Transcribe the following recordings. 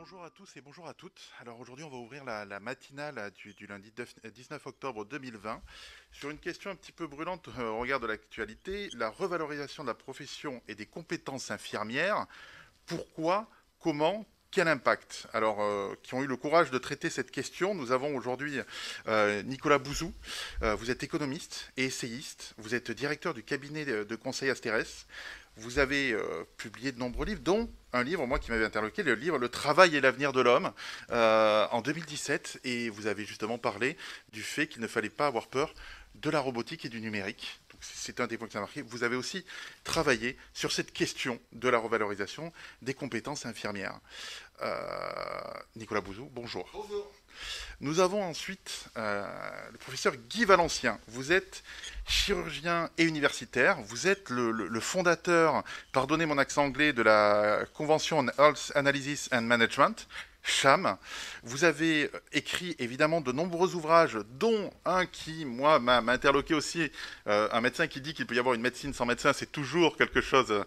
Bonjour à tous et bonjour à toutes. Alors aujourd'hui, on va ouvrir la matinale du lundi 19 octobre 2020 sur une question un petit peu brûlante au regard de l'actualité, la revalorisation de la profession et des compétences infirmières. Pourquoi, comment, quel impact? Alors, qui ont eu le courage de traiter cette question, nous avons aujourd'hui Nicolas Bouzou. Vous êtes économiste et essayiste. Vous êtes directeur du cabinet de conseil Asterès. Vous avez publié de nombreux livres, dont un livre, moi, qui m'avait interloqué, le livre Le travail et l'avenir de l'homme, en 2017. Et vous avez justement parlé du fait qu'il ne fallait pas avoir peur de la robotique et du numérique. Donc, c'est un des points qui m'a marqué. Vous avez aussi travaillé sur cette question de la revalorisation des compétences infirmières. Nicolas Bouzou, bonjour. Bonjour. Nous avons ensuite le professeur Guy Valencien. Vous êtes chirurgien et universitaire. Vous êtes le fondateur, pardonnez mon accent anglais, de la Convention on Health Analysis and Management, CHAM. Vous avez écrit évidemment de nombreux ouvrages, dont un qui, moi, m'a interloqué aussi. Un médecin qui dit qu'il peut y avoir une médecine sans médecin, c'est toujours quelque chose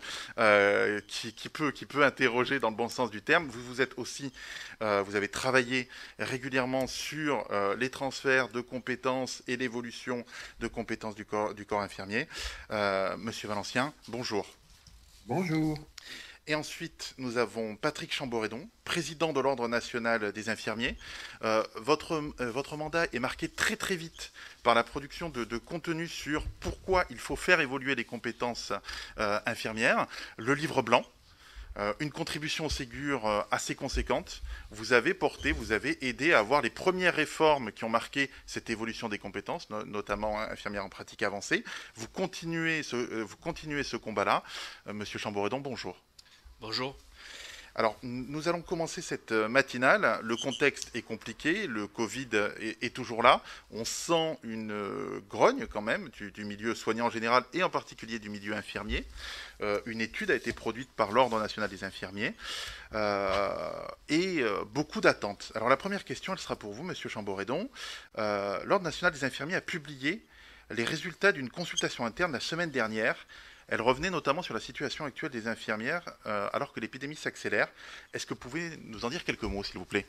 qui peut interroger dans le bon sens du terme. Vous êtes aussi, vous avez travaillé régulièrement sur les transferts de compétences et l'évolution de compétences du corps infirmier. Monsieur Valencien, bonjour. Bonjour. Et ensuite, nous avons Patrick Chamboredon, président de l'Ordre national des infirmiers. Votre mandat est marqué très très vite par la production de contenu sur pourquoi il faut faire évoluer les compétences infirmières. Le livre blanc, une contribution au Ségur assez conséquente. Vous avez aidé à avoir les premières réformes qui ont marqué cette évolution des compétences, notamment infirmières en pratique avancée. Vous continuez ce combat-là. Monsieur Chamboredon, bonjour. Bonjour. Alors, nous allons commencer cette matinale. Le contexte est compliqué, le Covid est toujours là. On sent une grogne quand même du milieu soignant en général et en particulier du milieu infirmier. Une étude a été produite par l'Ordre national des infirmiers et beaucoup d'attentes. Alors, la première question, elle sera pour vous, Monsieur Chamboredon. L'Ordre national des infirmiers a publié les résultats d'une consultation interne la semaine dernière. Elle revenait notamment sur la situation actuelle des infirmières alors que l'épidémie s'accélère. Est-ce que vous pouvez nous en dire quelques mots, s'il vous plaît?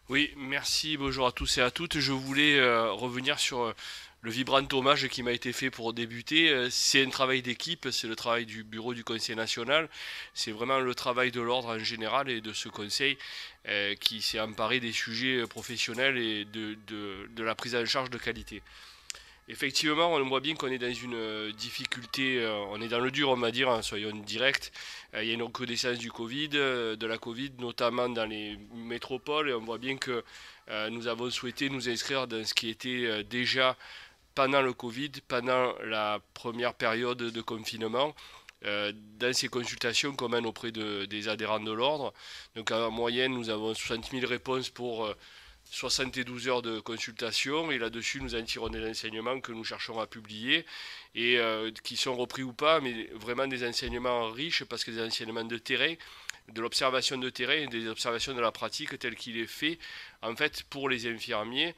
Oui, merci, bonjour à tous et à toutes. Je voulais revenir sur le vibrant hommage qui m'a été fait pour débuter. C'est un travail d'équipe, c'est le travail du bureau du Conseil national. C'est vraiment le travail de l'ordre en général et de ce conseil qui s'est emparé des sujets professionnels et de la prise en charge de qualité. Effectivement, on voit bien qu'on est dans une difficulté, on est dans le dur, on va dire, hein, soyons directs. Il y a une recrudescence du Covid, de la Covid, notamment dans les métropoles, et on voit bien que nous avons souhaité nous inscrire dans ce qui était déjà pendant le Covid, pendant la première période de confinement, dans ces consultations qu'on mène auprès des adhérents de l'ordre. Donc en moyenne, nous avons 60 000 réponses pour 72 heures de consultation et là-dessus nous en tirons des enseignements que nous cherchons à publier et qui sont repris ou pas, mais vraiment des enseignements riches parce que des enseignements de terrain, de l'observation de terrain et des observations de la pratique tel qu'il est fait en fait pour les infirmiers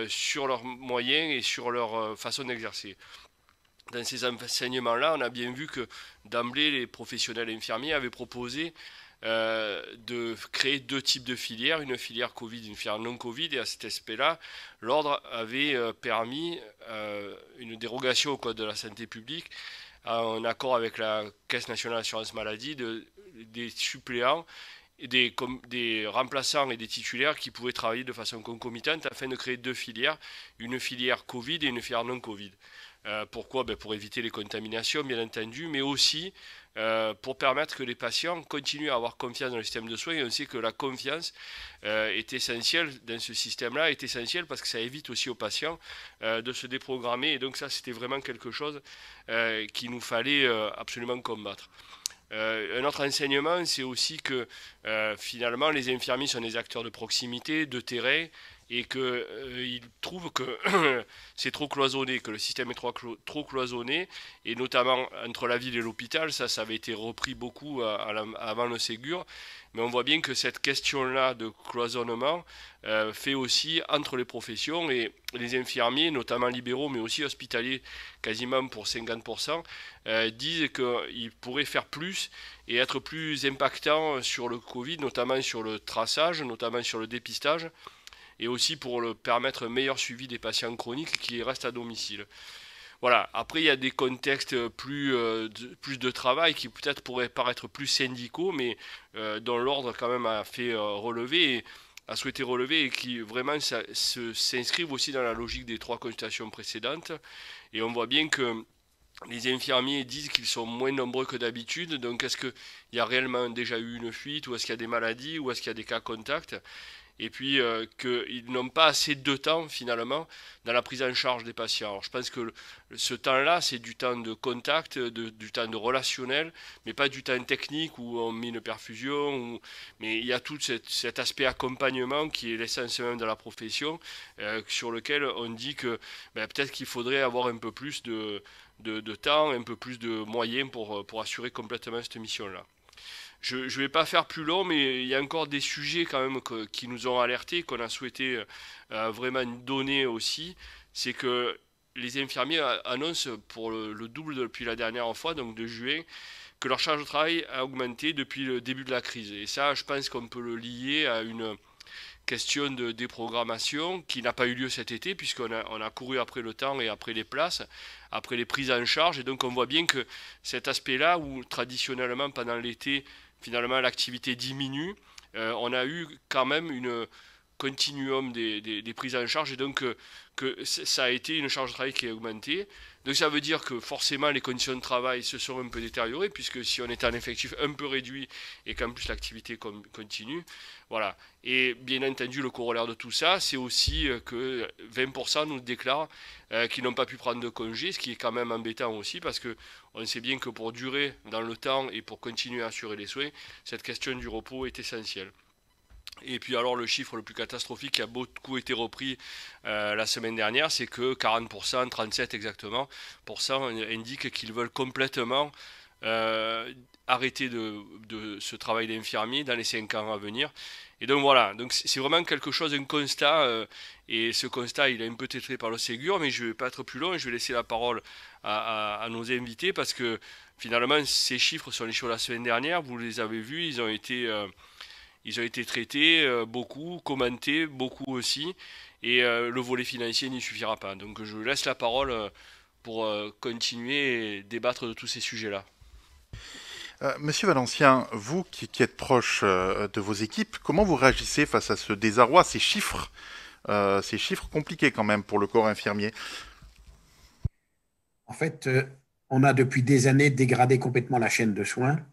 sur leurs moyens et sur leur façon d'exercer. Dans ces enseignements-là, on a bien vu que d'emblée les professionnels infirmiers avaient proposé de créer deux types de filières, une filière Covid, une filière non Covid, et à cet aspect-là, l'ordre avait permis une dérogation au Code de la santé publique, en accord avec la Caisse nationale d'assurance maladie, des suppléants, des remplaçants et des titulaires qui pouvaient travailler de façon concomitante afin de créer deux filières, une filière Covid et une filière non Covid. Pourquoi? Pour éviter les contaminations, bien entendu, mais aussi pour permettre que les patients continuent à avoir confiance dans le système de soins. Et on sait que la confiance est essentielle dans ce système-là, est essentielle parce que ça évite aussi aux patients de se déprogrammer. Et donc ça, c'était vraiment quelque chose qu'il nous fallait absolument combattre. Un autre enseignement, c'est aussi que finalement, les infirmiers sont des acteurs de proximité, de terrain, et qu'il trouve que c'est trop cloisonné, que le système est trop cloisonné, et notamment entre la ville et l'hôpital, ça avait été repris beaucoup avant le Ségur, mais on voit bien que cette question-là de cloisonnement fait aussi entre les professions, et les infirmiers, notamment libéraux, mais aussi hospitaliers, quasiment pour 50%, disent qu'ils pourraient faire plus et être plus impactants sur le Covid, notamment sur le traçage, notamment sur le dépistage, et aussi pour permettre un meilleur suivi des patients chroniques qui restent à domicile. Voilà, après il y a des contextes plus de travail qui peut-être pourraient paraître plus syndicaux, mais dont l'ordre quand même a fait relever, et a souhaité relever, et qui vraiment s'inscrivent aussi dans la logique des trois consultations précédentes. Et on voit bien que les infirmiers disent qu'ils sont moins nombreux que d'habitude, donc est-ce qu'il y a réellement déjà eu une fuite, ou est-ce qu'il y a des maladies, ou est-ce qu'il y a des cas contacts, et puis qu'ils n'ont pas assez de temps finalement dans la prise en charge des patients. Alors, je pense que ce temps-là, c'est du temps de contact, du temps de relationnel, mais pas du temps technique où on met une perfusion. Mais il y a tout cet aspect accompagnement qui est l'essence même de la profession, sur lequel on dit que peut-être qu'il faudrait avoir un peu plus de temps, un peu plus de moyens pour assurer complètement cette mission-là. Je ne vais pas faire plus long, mais il y a encore des sujets quand même qui nous ont alertés, qu'on a souhaité vraiment donner aussi. C'est que les infirmiers annoncent pour le double depuis la dernière fois, donc de juin, que leur charge de travail a augmenté depuis le début de la crise. Et ça, je pense qu'on peut le lier à une question de déprogrammation qui n'a pas eu lieu cet été, puisqu'on a couru après le temps et après les places, après les prises en charge. Et donc on voit bien que cet aspect-là, où traditionnellement pendant l'été, finalement l'activité diminue, on a eu quand même une continuum des prises en charge, et donc que ça a été une charge de travail qui a augmenté. Donc ça veut dire que forcément les conditions de travail se sont un peu détériorées, puisque si on est en effectif un peu réduit et qu'en plus l'activité continue, voilà. Et bien entendu, le corollaire de tout ça, c'est aussi que 20% nous déclarent qu'ils n'ont pas pu prendre de congé, ce qui est quand même embêtant aussi, parce que on sait bien que pour durer dans le temps et pour continuer à assurer les soins, cette question du repos est essentielle. Et puis alors le chiffre le plus catastrophique qui a beaucoup été repris la semaine dernière, c'est que 40%, 37 exactement, indiquent qu'ils veulent complètement arrêter de ce travail d'infirmier dans les 5 ans à venir. Et donc voilà, donc c'est vraiment quelque chose, un constat, et ce constat il est un peu tétré par le Ségur, mais je ne vais pas être plus long, je vais laisser la parole à nos invités, parce que finalement ces chiffres sont les chiffres de la semaine dernière, vous les avez vus, ils ont été traités, beaucoup, commentés, beaucoup aussi, et le volet financier n'y suffira pas. Donc je laisse la parole pour continuer et débattre de tous ces sujets-là. Monsieur Valencien, vous qui êtes proche de vos équipes, comment vous réagissez face à ce désarroi, ces chiffres compliqués quand même pour le corps infirmier? En fait, on a depuis des années dégradé complètement la chaîne de soins.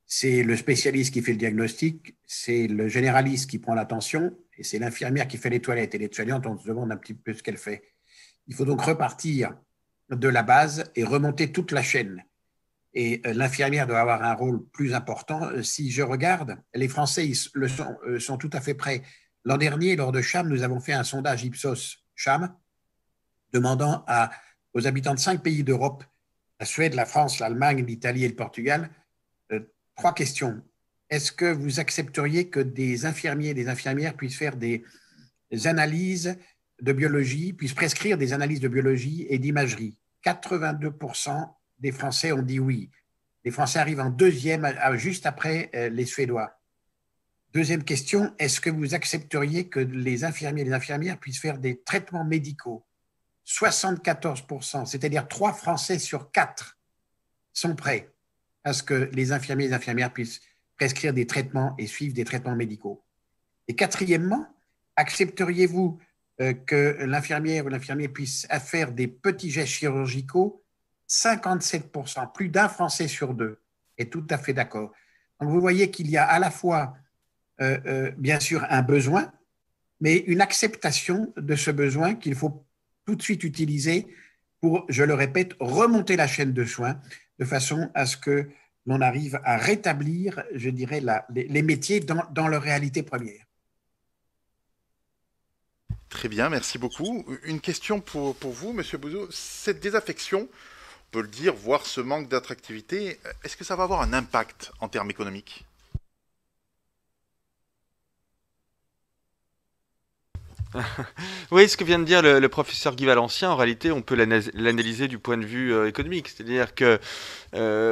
C'est le spécialiste qui fait le diagnostic, c'est le généraliste qui prend l'attention, et c'est l'infirmière qui fait les toilettes. Et les soignantes, on se demande un petit peu ce qu'elle fait. Il faut donc repartir de la base et remonter toute la chaîne. Et l'infirmière doit avoir un rôle plus important. Si je regarde, les Français sont tout à fait prêts. L'an dernier, lors de CHAM, nous avons fait un sondage Ipsos-CHAM demandant aux habitants de 5 pays d'Europe, la Suède, la France, l'Allemagne, l'Italie et le Portugal, 3 questions. Est-ce que vous accepteriez que des infirmiers et des infirmières puissent faire des analyses de biologie, puissent prescrire des analyses de biologie et d'imagerie? 82% des Français ont dit oui. Les Français arrivent en deuxième, juste après les Suédois. Deuxième question, est-ce que vous accepteriez que les infirmiers et les infirmières puissent faire des traitements médicaux? 74%, c'est-à-dire 3 Français sur 4 sont prêts à ce que les infirmiers et les infirmières puissent prescrire des traitements et suivre des traitements médicaux. Et quatrièmement, accepteriez-vous que l'infirmière ou l'infirmier puisse faire des petits gestes chirurgicaux? 57%, plus d'un Français sur 2 est tout à fait d'accord. Donc vous voyez qu'il y a à la fois, bien sûr, un besoin, mais une acceptation de ce besoin qu'il faut tout de suite utiliser pour, je le répète, remonter la chaîne de soins de façon à ce que l'on arrive à rétablir, je dirais, les métiers dans leur réalité première. Très bien, merci beaucoup. Une question pour vous, Monsieur Bouzou. Cette désaffection, on peut le dire, voire ce manque d'attractivité, est-ce que ça va avoir un impact en termes économiques? Oui, ce que vient de dire le professeur Guy Valencien, en réalité, on peut l'analyser du point de vue économique. C'est-à-dire que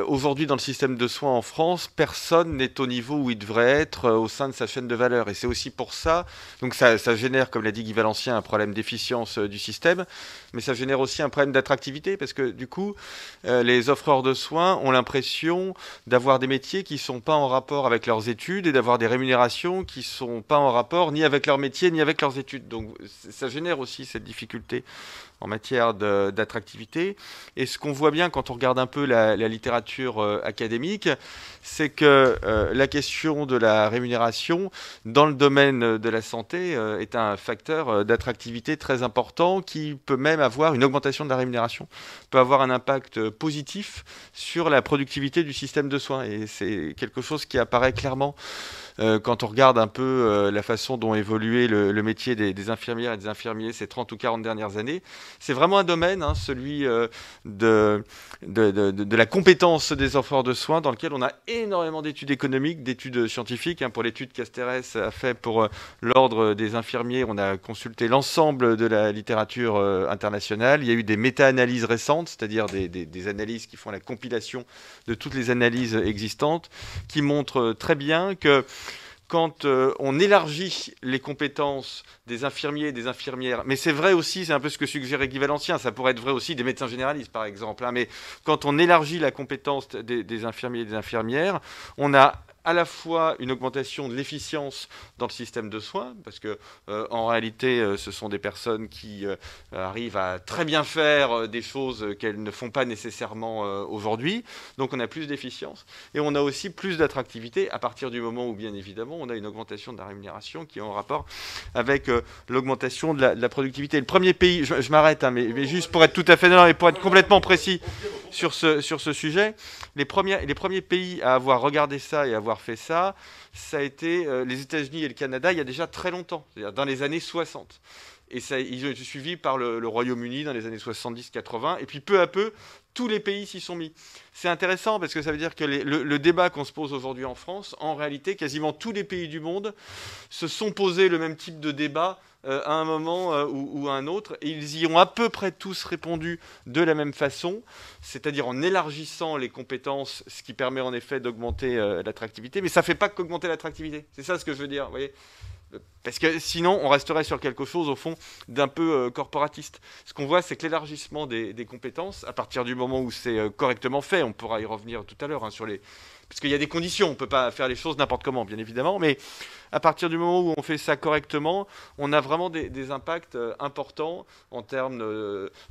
aujourd'hui, dans le système de soins en France, personne n'est au niveau où il devrait être au sein de sa chaîne de valeur. Et c'est aussi pour ça, donc ça génère, comme l'a dit Guy Valencien, un problème d'efficience du système, mais ça génère aussi un problème d'attractivité, parce que du coup, les offreurs de soins ont l'impression d'avoir des métiers qui ne sont pas en rapport avec leurs études et d'avoir des rémunérations qui ne sont pas en rapport ni avec leur métier ni avec leurs études. Donc ça génère aussi cette difficulté en matière d'attractivité. Et ce qu'on voit bien quand on regarde un peu la littérature académique, c'est que la question de la rémunération dans le domaine de la santé est un facteur d'attractivité très important qui peut même avoir une augmentation de la rémunération, peut avoir un impact positif sur la productivité du système de soins. Et c'est quelque chose qui apparaît clairement quand on regarde un peu la façon dont évoluait le métier des infirmières et des infirmiers ces 30 ou 40 dernières années. C'est vraiment un domaine, celui de la compétence des offreurs de soins, dans lequel on a énormément d'études économiques, d'études scientifiques. Pour l'étude qu'Asterès a fait pour l'ordre des infirmiers, on a consulté l'ensemble de la littérature internationale. Il y a eu des méta-analyses récentes, c'est-à-dire des analyses qui font la compilation de toutes les analyses existantes, qui montrent très bien que quand on élargit les compétences des infirmiers et des infirmières, mais c'est vrai aussi, c'est un peu ce que suggérait Guy Valencien, ça pourrait être vrai aussi des médecins généralistes par exemple, mais quand on élargit la compétence des infirmiers et des infirmières, on a à la fois une augmentation de l'efficience dans le système de soins, parce que en réalité, ce sont des personnes qui arrivent à très bien faire des choses qu'elles ne font pas nécessairement aujourd'hui. Donc on a plus d'efficience et on a aussi plus d'attractivité à partir du moment où, bien évidemment, on a une augmentation de la rémunération qui est en rapport avec l'augmentation de la productivité. Le premier pays, je m'arrête, mais juste pour être tout à fait non, et pour être complètement précis sur ce sujet, les premiers pays à avoir regardé ça et à avoir fait ça, ça a été les États-Unis et le Canada il y a déjà très longtemps, c'est-à-dire dans les années 60. Et ça, ils ont été suivis par le Royaume-Uni dans les années 70-80. Et puis peu à peu, tous les pays s'y sont mis. C'est intéressant parce que ça veut dire que le débat qu'on se pose aujourd'hui en France, en réalité, quasiment tous les pays du monde se sont posés le même type de débat à un moment ou à un autre. Et ils y ont à peu près tous répondu de la même façon, c'est-à-dire en élargissant les compétences, ce qui permet en effet d'augmenter l'attractivité. Mais ça ne fait pas qu'augmenter l'attractivité. C'est ça ce que je veux dire, vous voyez ? Parce que sinon, on resterait sur quelque chose, au fond, d'un peu corporatiste. Ce qu'on voit, c'est que l'élargissement des compétences, à partir du moment où c'est correctement fait, on pourra y revenir tout à l'heure, parce qu'il y a des conditions, on ne peut pas faire les choses n'importe comment, bien évidemment, mais à partir du moment où on fait ça correctement, on a vraiment des impacts importants en termes,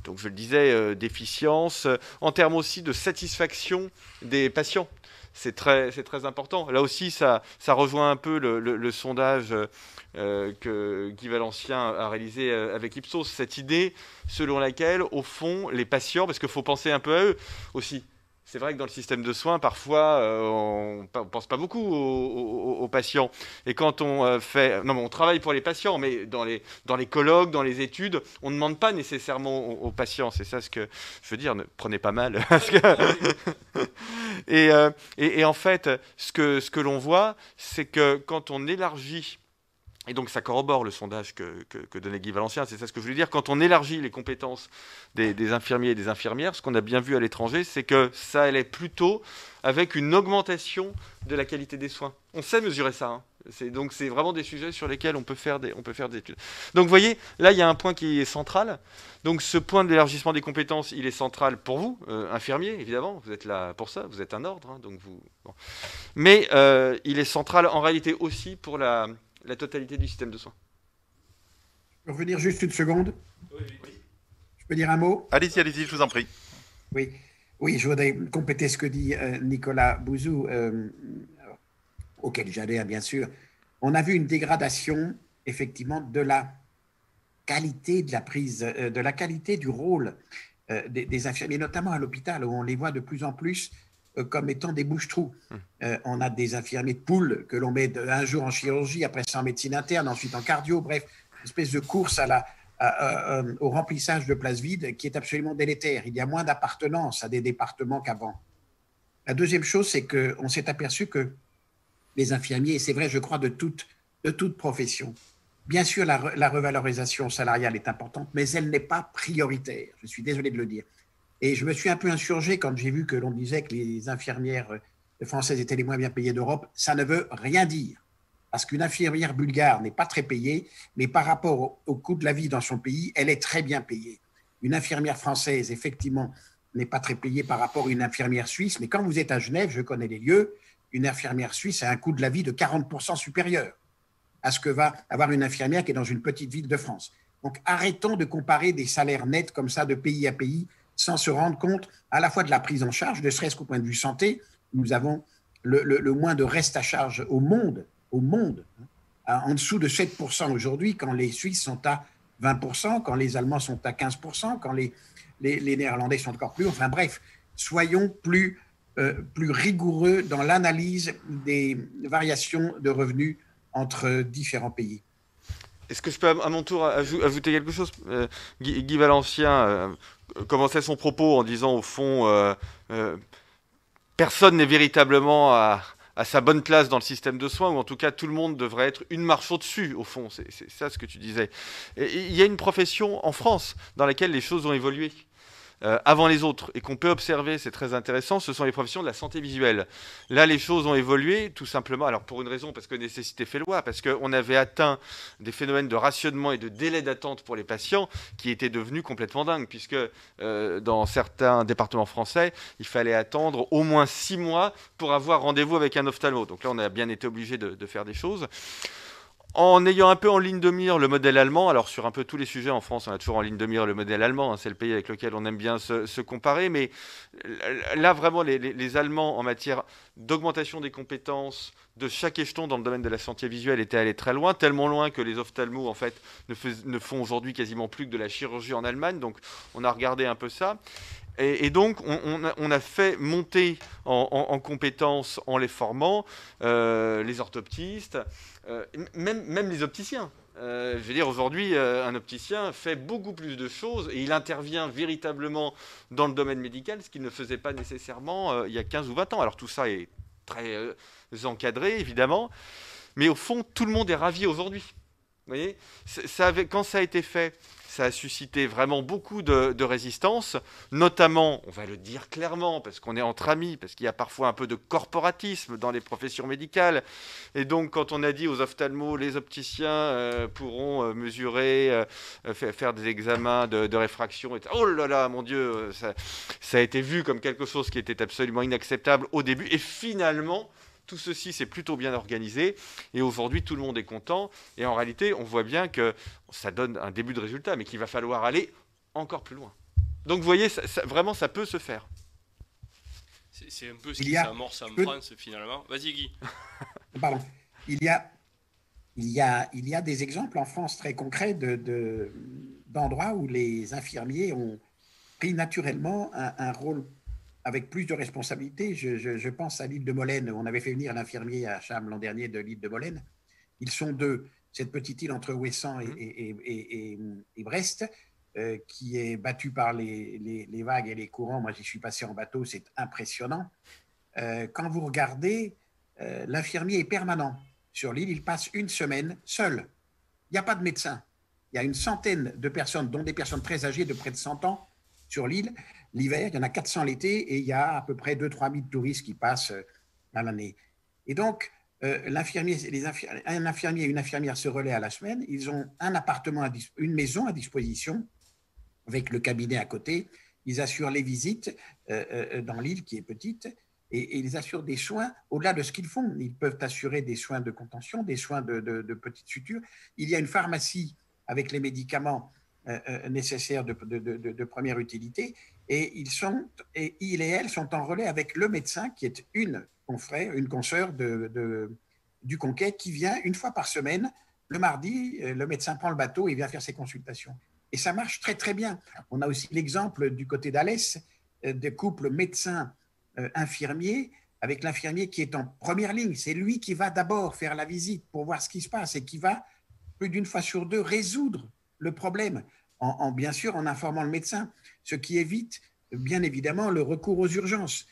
donc je le disais, d'efficience, en termes aussi de satisfaction des patients. C'est très important. Là aussi, ça rejoint un peu le sondage que Guy Valencien a réalisé avec Ipsos, cette idée selon laquelle, au fond, les patients, parce qu'il faut penser un peu à eux aussi. C'est vrai que dans le système de soins, parfois, on ne pense pas beaucoup aux patients. Et quand on fait... Non, mais on travaille pour les patients, mais dans les colloques, dans les études, on ne demande pas nécessairement aux patients. C'est ça ce que je veux dire. Ne prenez pas mal. Et en fait, ce que l'on voit, c'est que quand on élargit... Et donc ça corrobore le sondage que donnait Guy Valencien, c'est ça ce que je voulais dire. Quand on élargit les compétences des infirmiers et des infirmières, ce qu'on a bien vu à l'étranger, c'est que ça allait plutôt avec une augmentation de la qualité des soins. On sait mesurer ça. Donc c'est vraiment des sujets sur lesquels on peut faire des études. Donc vous voyez, là il y a un point qui est central. Donc ce point de l'élargissement des compétences, il est central pour vous, infirmiers, évidemment. Vous êtes là pour ça, vous êtes un ordre. Donc vous... Bon. Mais il est central en réalité aussi pour la totalité du système de soins. Je peux revenir juste une seconde? Oui. Je peux dire un mot? Allez-y, je vous en prie. Oui, je voudrais compléter ce que dit Nicolas Bouzou, auquel j'adhère bien sûr. On a vu une dégradation, effectivement, de la qualité de la prise, de la qualité du rôle des infirmiers, notamment à l'hôpital, où on les voit de plus en plus comme étant des bouche-trous. On a des infirmiers de poule que l'on met un jour en chirurgie, après ça en médecine interne, ensuite en cardio, bref. espèce de course au remplissage de places vides qui est absolument délétère. Il y a moins d'appartenance à des départements qu'avant. La deuxième chose, c'est qu'on s'est aperçu que les infirmiers, et c'est vrai, je crois, de toute profession, bien sûr, la revalorisation salariale est importante, mais elle n'est pas prioritaire. Je suis désolé de le dire. Et je me suis un peu insurgé quand j'ai vu que l'on disait que les infirmières françaises étaient les moins bien payées d'Europe. Ça ne veut rien dire. Parce qu'une infirmière bulgare n'est pas très payée, mais par rapport au coût de la vie dans son pays, elle est très bien payée. Une infirmière française, effectivement, n'est pas très payée par rapport à une infirmière suisse, mais quand vous êtes à Genève, je connais les lieux, une infirmière suisse a un coût de la vie de 40% supérieur à ce que va avoir une infirmière qui est dans une petite ville de France. Donc arrêtons de comparer des salaires nets comme ça de pays à pays sans se rendre compte à la fois de la prise en charge, ne serait-ce qu'au point de vue santé. Nous avons le moins de reste à charge au monde, en dessous de 7% aujourd'hui, quand les Suisses sont à 20%, quand les Allemands sont à 15%, quand les Néerlandais sont encore plus. Enfin bref, soyons plus rigoureux dans l'analyse des variations de revenus entre différents pays. Est-ce que je peux à mon tour ajouter quelque chose? Guy Valencien commençait son propos en disant au fond personne n'est véritablement à sa bonne place dans le système de soins, ou en tout cas tout le monde devrait être une marche au-dessus, au fond, c'est ça ce que tu disais. Et il y a une profession en France dans laquelle les choses ont évolué avant les autres, et qu'on peut observer, c'est très intéressant, ce sont les professions de la santé visuelle. Là, les choses ont évolué, tout simplement, alors pour une raison, parce que nécessité fait loi, parce qu'on avait atteint des phénomènes de rationnement et de délai d'attente pour les patients qui étaient devenus complètement dingues, puisque dans certains départements français, il fallait attendre au moins 6 mois pour avoir rendez-vous avec un ophtalmo. Donc là, on a bien été obligé de faire des choses. En ayant un peu en ligne de mire le modèle allemand, alors sur un peu tous les sujets en France, on a toujours en ligne de mire le modèle allemand, hein, c'est le pays avec lequel on aime bien se comparer, mais là vraiment les Allemands en matière d'augmentation des compétences de chaque échelon dans le domaine de la santé visuelle étaient allés très loin, tellement loin que les ophtalmos en fait ne font aujourd'hui quasiment plus que de la chirurgie en Allemagne, donc on a regardé un peu ça. Et donc, on a fait monter en compétences en les formant les orthoptistes, même les opticiens. Je veux dire, aujourd'hui, un opticien fait beaucoup plus de choses et il intervient véritablement dans le domaine médical, ce qu'il ne faisait pas nécessairement il y a 15 ou 20 ans. Alors tout ça est très encadré, évidemment, mais au fond, tout le monde est ravi aujourd'hui. Vous voyez, quand ça a été fait, ça a suscité vraiment beaucoup de résistance, notamment, on va le dire clairement, parce qu'on est entre amis, parce qu'il y a parfois un peu de corporatisme dans les professions médicales. Et donc, quand on a dit aux ophtalmos, les opticiens pourront mesurer, faire des examens de réfraction, et oh là là, mon Dieu, ça a été vu comme quelque chose qui était absolument inacceptable au début. Et finalement, tout ceci, c'est plutôt bien organisé. Et aujourd'hui, tout le monde est content. Et en réalité, on voit bien que ça donne un début de résultat, mais qu'il va falloir aller encore plus loin. Donc, vous voyez, vraiment, ça peut se faire. C'est un peu ce qui s'amorce en France, finalement. Vas-y, Guy. Pardon. Il y a des exemples en France très concrets d'endroits où les infirmiers ont pris naturellement un rôle avec plus de responsabilités. Je pense à l'île de Molène, où on avait fait venir l'infirmier à Cham l'an dernier de l'île de Molène. Ils sont deux. Cette petite île entre Ouessant et Brest, qui est battue par les vagues et les courants. Moi, j'y suis passé en bateau, c'est impressionnant. Quand vous regardez, l'infirmier est permanent. Sur l'île, il passe une semaine seul. Il n'y a pas de médecin. Il y a une centaine de personnes, dont des personnes très âgées de près de 100 ans, sur l'île. L'hiver, il y en a 400 l'été et il y a à peu près 2-3 000 touristes qui passent à l'année. Et donc, un infirmier et une infirmière se relaient à la semaine. Ils ont un appartement, une maison à disposition avec le cabinet à côté. Ils assurent les visites dans l'île qui est petite et ils assurent des soins au-delà de ce qu'ils font. Ils peuvent assurer des soins de contention, des soins de petites sutures. Il y a une pharmacie avec les médicaments nécessaires de première utilité et ils et elles sont en relais avec le médecin qui est une consoeur du Conquet qui vient une fois par semaine. Le mardi, le médecin prend le bateau et vient faire ses consultations. Et ça marche très très bien. On a aussi l'exemple du côté d'Alès de couples médecins-infirmiers avec l'infirmier qui est en première ligne. C'est lui qui va d'abord faire la visite pour voir ce qui se passe et qui va plus d'une fois sur deux, résoudre le problème, bien sûr en informant le médecin, ce qui évite bien évidemment le recours aux urgences.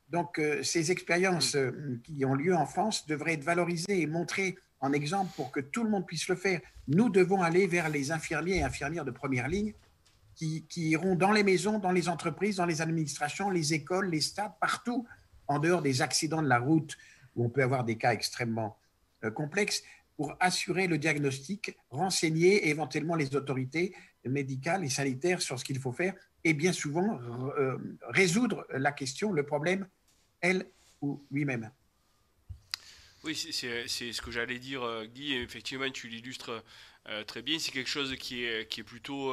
Donc, ces expériences qui ont lieu en France devraient être valorisées et montrées en exemple pour que tout le monde puisse le faire. Nous devons aller vers les infirmiers et infirmières de première ligne qui iront dans les maisons, dans les entreprises, dans les administrations, les écoles, les stades, partout, en dehors des accidents de la route où on peut avoir des cas extrêmement complexes, pour assurer le diagnostic, renseigner éventuellement les autorités médicales et sanitaires sur ce qu'il faut faire et bien souvent résoudre la question, le problème, elle ou lui-même. Oui, c'est ce que j'allais dire, Guy. Effectivement, tu l'illustres très bien. C'est quelque chose qui est plutôt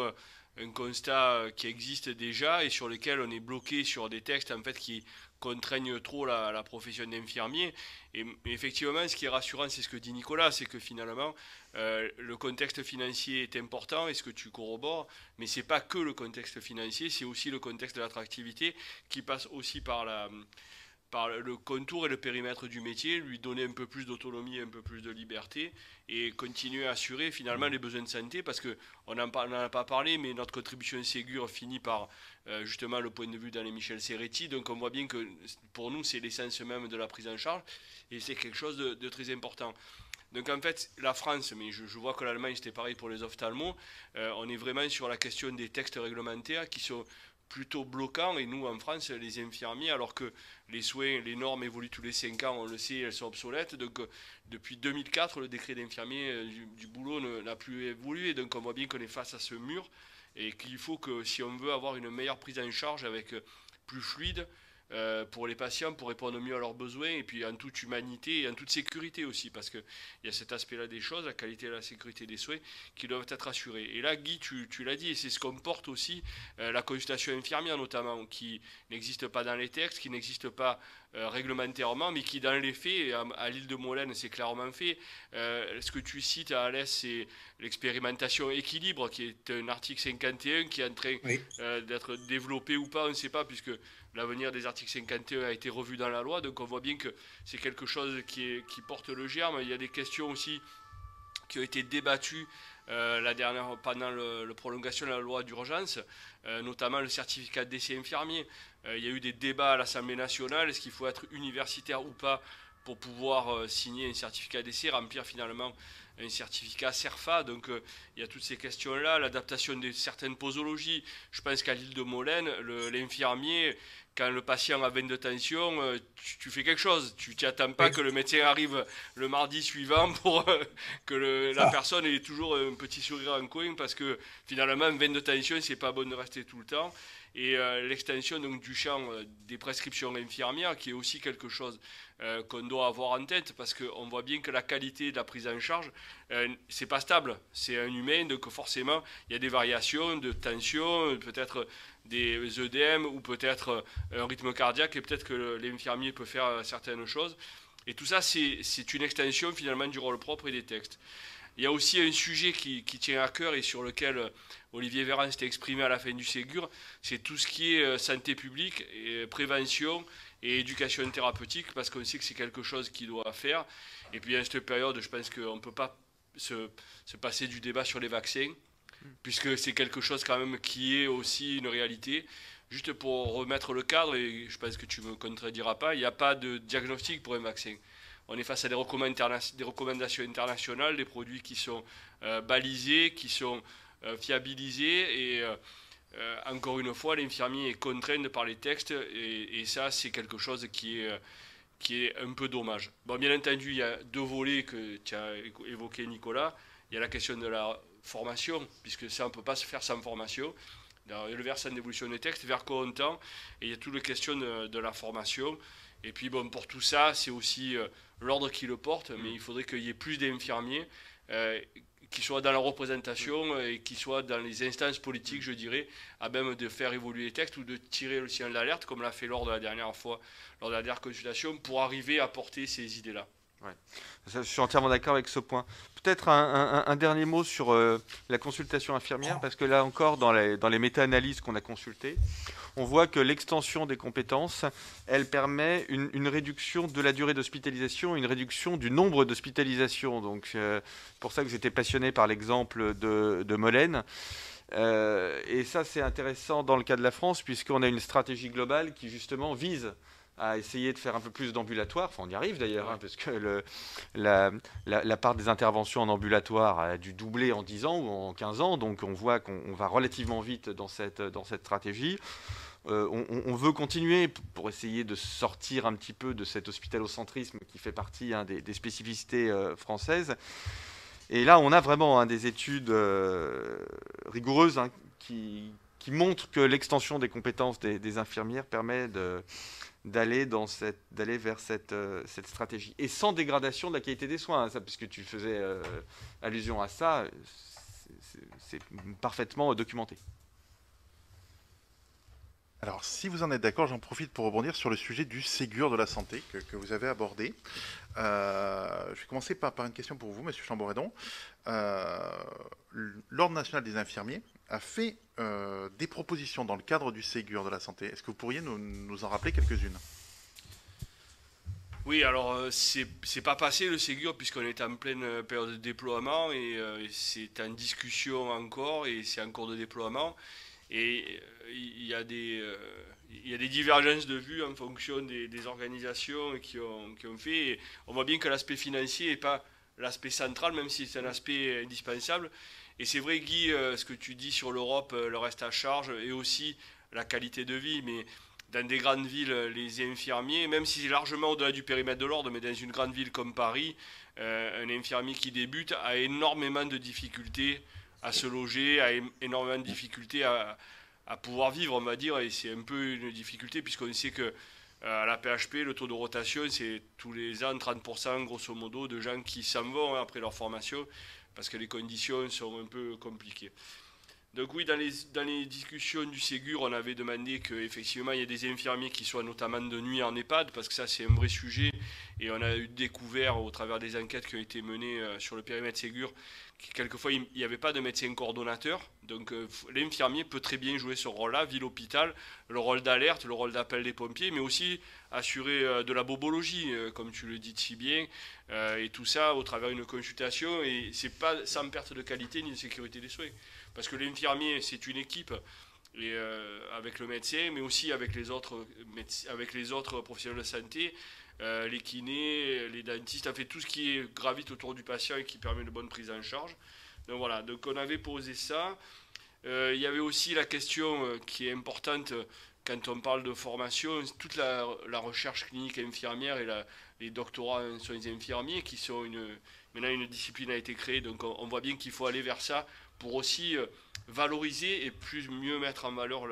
un constat qui existe déjà et sur lequel on est bloqué sur des textes en fait qui contraignent trop la profession d'infirmier. Et effectivement, ce qui est rassurant, c'est ce que dit Nicolas, c'est que finalement, le contexte financier est important, et ce que tu corrobores, mais c'est pas que le contexte financier, c'est aussi le contexte de l'attractivité qui passe aussi par le contour et le périmètre du métier, lui donner un peu plus d'autonomie, un peu plus de liberté et continuer à assurer finalement les besoins de santé parce qu'on n'en a pas parlé, mais notre contribution Ségur finit par justement le point de vue d'Alain Michel Serretti, donc on voit bien que pour nous c'est l'essence même de la prise en charge et c'est quelque chose de très important. Donc en fait, la France, mais je vois que l'Allemagne c'était pareil pour les ophtalmos, on est vraiment sur la question des textes réglementaires qui sont plutôt bloquants, et nous en France les infirmiers, alors que les soins, les normes évoluent tous les 5 ans, on le sait, elles sont obsolètes, donc depuis 2004 le décret d'infirmier du boulot n'a plus évolué, donc on voit bien qu'on est face à ce mur et qu'il faut que si on veut avoir une meilleure prise en charge avec plus fluide pour les patients, pour répondre mieux à leurs besoins et puis en toute humanité et en toute sécurité aussi, parce qu'il y a cet aspect-là des choses, la qualité et la sécurité des soins qui doivent être assurés. Et là, Guy, tu l'as dit, et c'est ce qu'on porte aussi, la consultation infirmière notamment, qui n'existe pas dans les textes, qui n'existe pas réglementairement, mais qui dans les faits, à l'île de Molène, c'est clairement fait. Ce que tu cites à Alès, c'est l'expérimentation équilibre, qui est un article 51 qui est en train d'être développé ou pas, on ne sait pas, puisque l'avenir des articles 51 a été revu dans la loi, donc on voit bien que c'est quelque chose qui porte le germe. Il y a des questions aussi qui ont été débattues pendant la prolongation de la loi d'urgence, notamment le certificat de décès infirmier. Il y a eu des débats à l'Assemblée nationale, est-ce qu'il faut être universitaire ou pas pour pouvoir signer un certificat d'essai, remplir finalement un certificat CERFA. Donc il y a toutes ces questions-là, l'adaptation de certaines posologies. Je pense qu'à l'île de Molène, l'infirmier, quand le patient a 22 de tension, tu fais quelque chose. Tu t'attends pas que le médecin arrive le mardi suivant pour que la personne ait toujours un petit sourire en coin, parce que finalement, 22 de tension, c'est pas bon de rester tout le temps. Et l'extension donc, du champ des prescriptions infirmières, qui est aussi quelque chose qu'on doit avoir en tête, parce qu'on voit bien que la qualité de la prise en charge, c'est pas stable. C'est un humain, donc forcément, il y a des variations de tension, peut-être des œdèmes, ou peut-être un rythme cardiaque, et peut-être que l'infirmier peut faire certaines choses. Et tout ça, c'est une extension finalement du rôle propre et des textes. Il y a aussi un sujet qui tient à cœur et sur lequel Olivier Véran s'était exprimé à la fin du Ségur, c'est tout ce qui est santé publique, et prévention et éducation thérapeutique, parce qu'on sait que c'est quelque chose qui doit faire. Et puis à cette période, je pense qu'on ne peut pas se passer du débat sur les vaccins, puisque c'est quelque chose quand même qui est aussi une réalité. Juste pour remettre le cadre, et je pense que tu ne me contrediras pas, il n'y a pas de diagnostic pour un vaccin. On est face à des recommandations internationales, des produits qui sont balisés, qui sont fiabilisés, et encore une fois, l'infirmier est contraint par les textes, et ça, c'est quelque chose qui est un peu dommage. Bon, bien entendu, il y a deux volets que tu as évoqués, Nicolas. Il y a la question de la formation, puisque ça, on ne peut pas se faire sans formation. Il y a le versant d'évolution des textes, vers quoi on tend, et il y a toute la question de la formation. Et puis, bon, pour tout ça, c'est aussi l'ordre qui le porte, mais il faudrait qu'il y ait plus d'infirmiers qui soient dans la représentation et qui soient dans les instances politiques, je dirais, à même de faire évoluer les textes ou de tirer le signal d'alerte, comme l'a fait lors de la dernière fois, lors de la dernière consultation, pour arriver à porter ces idées-là. Ouais. Je suis entièrement d'accord avec ce point. Peut-être un dernier mot sur la consultation infirmière, parce que là encore, dans les méta-analyses qu'on a consultées, on voit que l'extension des compétences, elle permet une réduction de la durée d'hospitalisation, une réduction du nombre d'hospitalisations. Donc, c'est pour ça que j'étais passionné par l'exemple de Molène. Et ça, c'est intéressant dans le cas de la France, puisqu'on a une stratégie globale qui, justement, vise à essayer de faire un peu plus d'ambulatoire. Enfin, on y arrive d'ailleurs, hein, parce que la part des interventions en ambulatoire a dû doubler en 10 ans ou en 15 ans. Donc, on voit qu'on va relativement vite dans cette stratégie. On veut continuer pour essayer de sortir un petit peu de cet hospitalocentrisme qui fait partie des spécificités françaises. Et là, on a vraiment des études rigoureuses qui montrent que l'extension des compétences des infirmières permet d'aller vers cette stratégie. Et sans dégradation de la qualité des soins, ça, puisque tu faisais allusion à ça, c'est parfaitement documenté. Alors, si vous en êtes d'accord, j'en profite pour rebondir sur le sujet du Ségur de la santé que vous avez abordé. Je vais commencer par une question pour vous, Monsieur Chamboredon. L'Ordre national des infirmiers a fait des propositions dans le cadre du Ségur de la santé. Est-ce que vous pourriez nous en rappeler quelques-unes? Oui, alors c'est pas passé le Ségur puisqu'on est en pleine période de déploiement et c'est en discussion encore et c'est en cours de déploiement. Et il y a des divergences de vues en fonction des organisations qui ont fait. Et on voit bien que l'aspect financier n'est pas l'aspect central, même si c'est un aspect indispensable. Et c'est vrai, Guy, ce que tu dis sur l'Europe, le reste à charge, et aussi la qualité de vie. Mais dans des grandes villes, les infirmiers, même si c'est largement au-delà du périmètre de l'ordre, mais dans une grande ville comme Paris, un infirmier qui débute a énormément de difficultés à se loger, a énormément de difficultés à pouvoir vivre, on va dire, et c'est un peu une difficulté puisqu'on sait que à la PHP, le taux de rotation, c'est tous les ans 30% grosso modo de gens qui s'en vont après leur formation parce que les conditions sont un peu compliquées. Donc oui, dans les discussions du Ségur, on avait demandé qu'effectivement il y ait des infirmiers qui soient notamment de nuit en EHPAD, parce que ça c'est un vrai sujet, et on a eu découvert au travers des enquêtes qui ont été menées sur le périmètre Ségur, que quelquefois il n'y avait pas de médecin coordonnateur, donc l'infirmier peut très bien jouer ce rôle-là, ville-hôpital, le rôle d'alerte, le rôle d'appel des pompiers, mais aussi assurer de la bobologie, comme tu le dis si bien, et tout ça au travers d'une consultation, et c'est pas sans perte de qualité ni de sécurité des soins. Parce que l'infirmier, c'est une équipe avec le médecin, mais aussi avec les autres professionnels de santé, les kinés, les dentistes, en fait tout ce qui gravite autour du patient et qui permet une bonne prise en charge. Donc voilà, donc on avait posé ça. Il y avait aussi la question qui est importante quand on parle de formation, toute la recherche clinique infirmière et les doctorats en soins infirmiers qui sont maintenant une discipline a été créée, donc on voit bien qu'il faut aller vers ça pour aussi valoriser et mieux mettre en valeur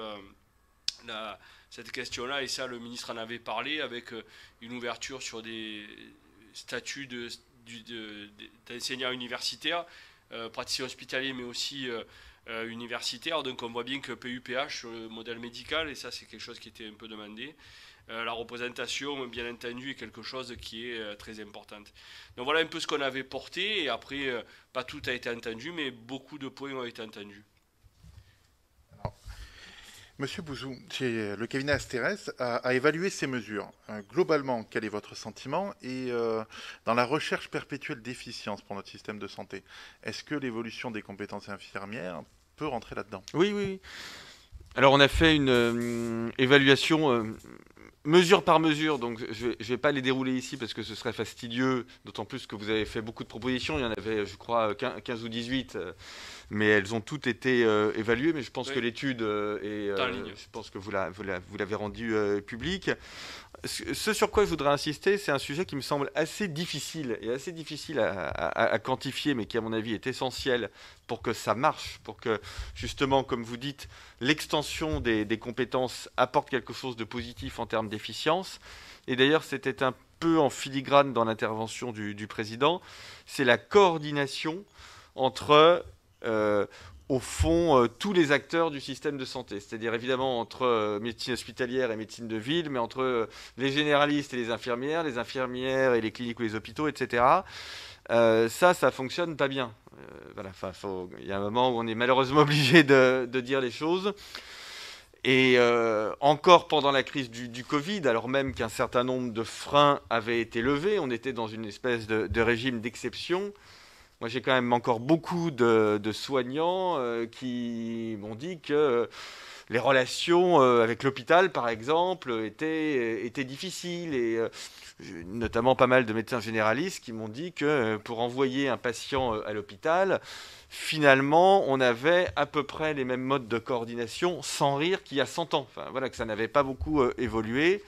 cette question-là. Et ça, le ministre en avait parlé avec une ouverture sur des statuts d'enseignants universitaires, praticiens hospitaliers, mais aussi universitaires. Donc on voit bien que PUPH sur le modèle médical, et ça c'est quelque chose qui était un peu demandé. La représentation, bien entendu, est quelque chose qui est très importante. Donc voilà un peu ce qu'on avait porté, et après, pas tout a été entendu, mais beaucoup de points ont été entendus. Alors, Monsieur Bouzou, le cabinet Asterès a évalué ces mesures. Globalement, quel est votre sentiment? Et dans la recherche perpétuelle d'efficience pour notre système de santé, est-ce que l'évolution des compétences infirmières peut rentrer là-dedans? Oui. Alors on a fait une évaluation mesure par mesure, donc je ne vais pas les dérouler ici parce que ce serait fastidieux, d'autant plus que vous avez fait beaucoup de propositions, il y en avait je crois 15 ou 18, mais elles ont toutes été évaluées, mais je pense que l'étude je pense que vous l'avez rendue publique. Ce sur quoi je voudrais insister, c'est un sujet qui me semble assez difficile à quantifier, mais qui à mon avis est essentiel pour que ça marche, pour que justement, comme vous dites, l'extension des compétences apporte quelque chose de positif en termes d'efficience. Et d'ailleurs, c'était un peu en filigrane dans l'intervention du président, c'est la coordination entre au fond, tous les acteurs du système de santé, c'est-à-dire évidemment entre médecine hospitalière et médecine de ville, mais entre les généralistes et les infirmières et les cliniques ou les hôpitaux, etc. Ça fonctionne pas bien. Il y a un moment où on est malheureusement obligé de dire les choses. Et encore pendant la crise du Covid, alors même qu'un certain nombre de freins avaient été levés, on était dans une espèce de régime d'exception. Moi, j'ai quand même encore beaucoup de soignants qui m'ont dit que les relations avec l'hôpital, par exemple, étaient difficiles. Et notamment pas mal de médecins généralistes qui m'ont dit que pour envoyer un patient à l'hôpital, finalement, on avait à peu près les mêmes modes de coordination, sans rire, qu'il y a 100 ans. Enfin, voilà, que ça n'avait pas beaucoup évolué.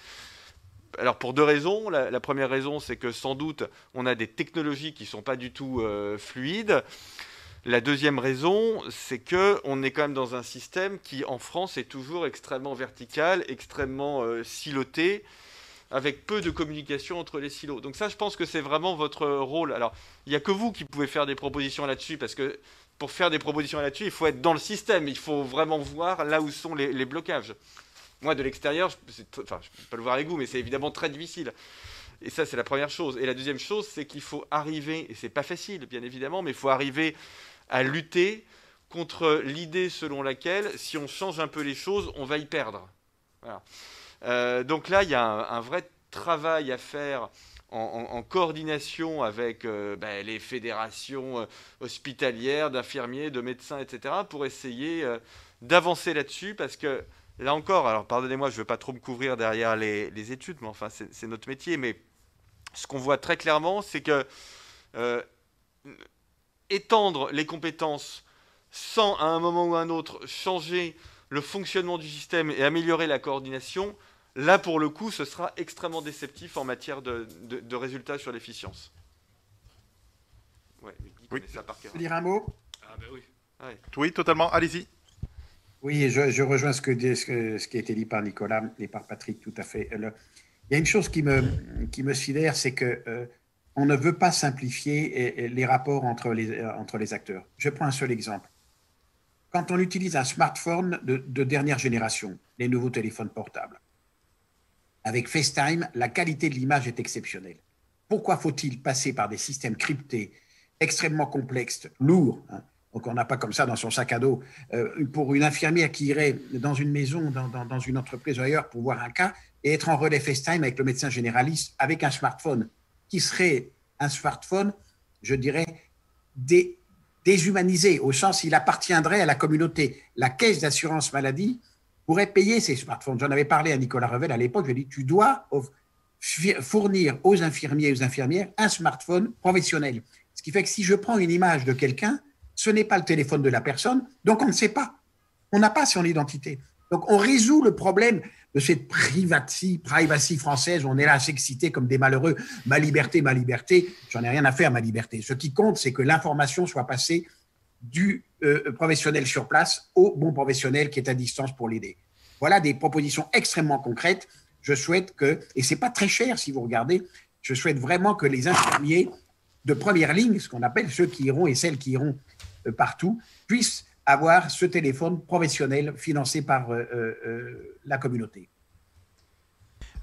Alors pour deux raisons. La première raison, c'est que sans doute, on a des technologies qui ne sont pas du tout fluides. La deuxième raison, c'est qu'on est quand même dans un système qui, en France, est toujours extrêmement vertical, extrêmement siloté, avec peu de communication entre les silos. Donc ça, je pense que c'est vraiment votre rôle. Alors, il n'y a que vous qui pouvez faire des propositions là-dessus, parce que pour faire des propositions là-dessus, il faut être dans le système, il faut vraiment voir là où sont les blocages. Moi, de l'extérieur, je ne peux pas le voir avec vous, mais c'est évidemment très difficile. Et ça, c'est la première chose. Et la deuxième chose, c'est qu'il faut arriver, et c'est pas facile, bien évidemment, mais il faut arriver à lutter contre l'idée selon laquelle, si on change un peu les choses, on va y perdre. Voilà. Donc là, il y a un vrai travail à faire en coordination avec les fédérations hospitalières, d'infirmiers, de médecins, etc., pour essayer d'avancer là-dessus, parce que là encore, alors pardonnez-moi, je ne veux pas trop me couvrir derrière les études, mais enfin, c'est notre métier, mais ce qu'on voit très clairement, c'est que étendre les compétences sans, à un moment ou à un autre, changer le fonctionnement du système et améliorer la coordination, là, pour le coup, ce sera extrêmement déceptif en matière de résultats sur l'efficience. Ouais, oui. Ça je peux dire un mot? Ah ben oui. Ouais. Oui, totalement. Allez-y. Oui, je rejoins ce qui a été dit par Nicolas et par Patrick, tout à fait. Il y a une chose qui me sidère, c'est que on ne veut pas simplifier les rapports entre les acteurs. Je prends un seul exemple. Quand on utilise un smartphone de dernière génération, les nouveaux téléphones portables, avec FaceTime, la qualité de l'image est exceptionnelle. Pourquoi faut-il passer par des systèmes cryptés, extrêmement complexes, lourds, hein, donc on n'a pas comme ça dans son sac à dos, pour une infirmière qui irait dans une maison, dans une entreprise ou ailleurs pour voir un cas, et être en relais FaceTime avec le médecin généraliste avec un smartphone, qui serait un smartphone, je dirais, déshumanisé, au sens il appartiendrait à la communauté. La caisse d'assurance maladie pourrait payer ces smartphones. J'en avais parlé à Nicolas Revel à l'époque, je lui ai dit, tu dois fournir aux infirmiers et aux infirmières un smartphone professionnel. Ce qui fait que si je prends une image de quelqu'un, ce n'est pas le téléphone de la personne, donc on ne sait pas. On n'a pas son identité. Donc on résout le problème de cette privacy française où on est là à s'exciter comme des malheureux. Ma liberté, j'en ai rien à faire, ma liberté. Ce qui compte, c'est que l'information soit passée du professionnel sur place au bon professionnel qui est à distance pour l'aider. Voilà des propositions extrêmement concrètes. Je souhaite que, et ce n'est pas très cher si vous regardez, je souhaite vraiment que les infirmiers de première ligne, ce qu'on appelle ceux qui iront et celles qui iront partout, puissent avoir ce téléphone professionnel financé par la communauté.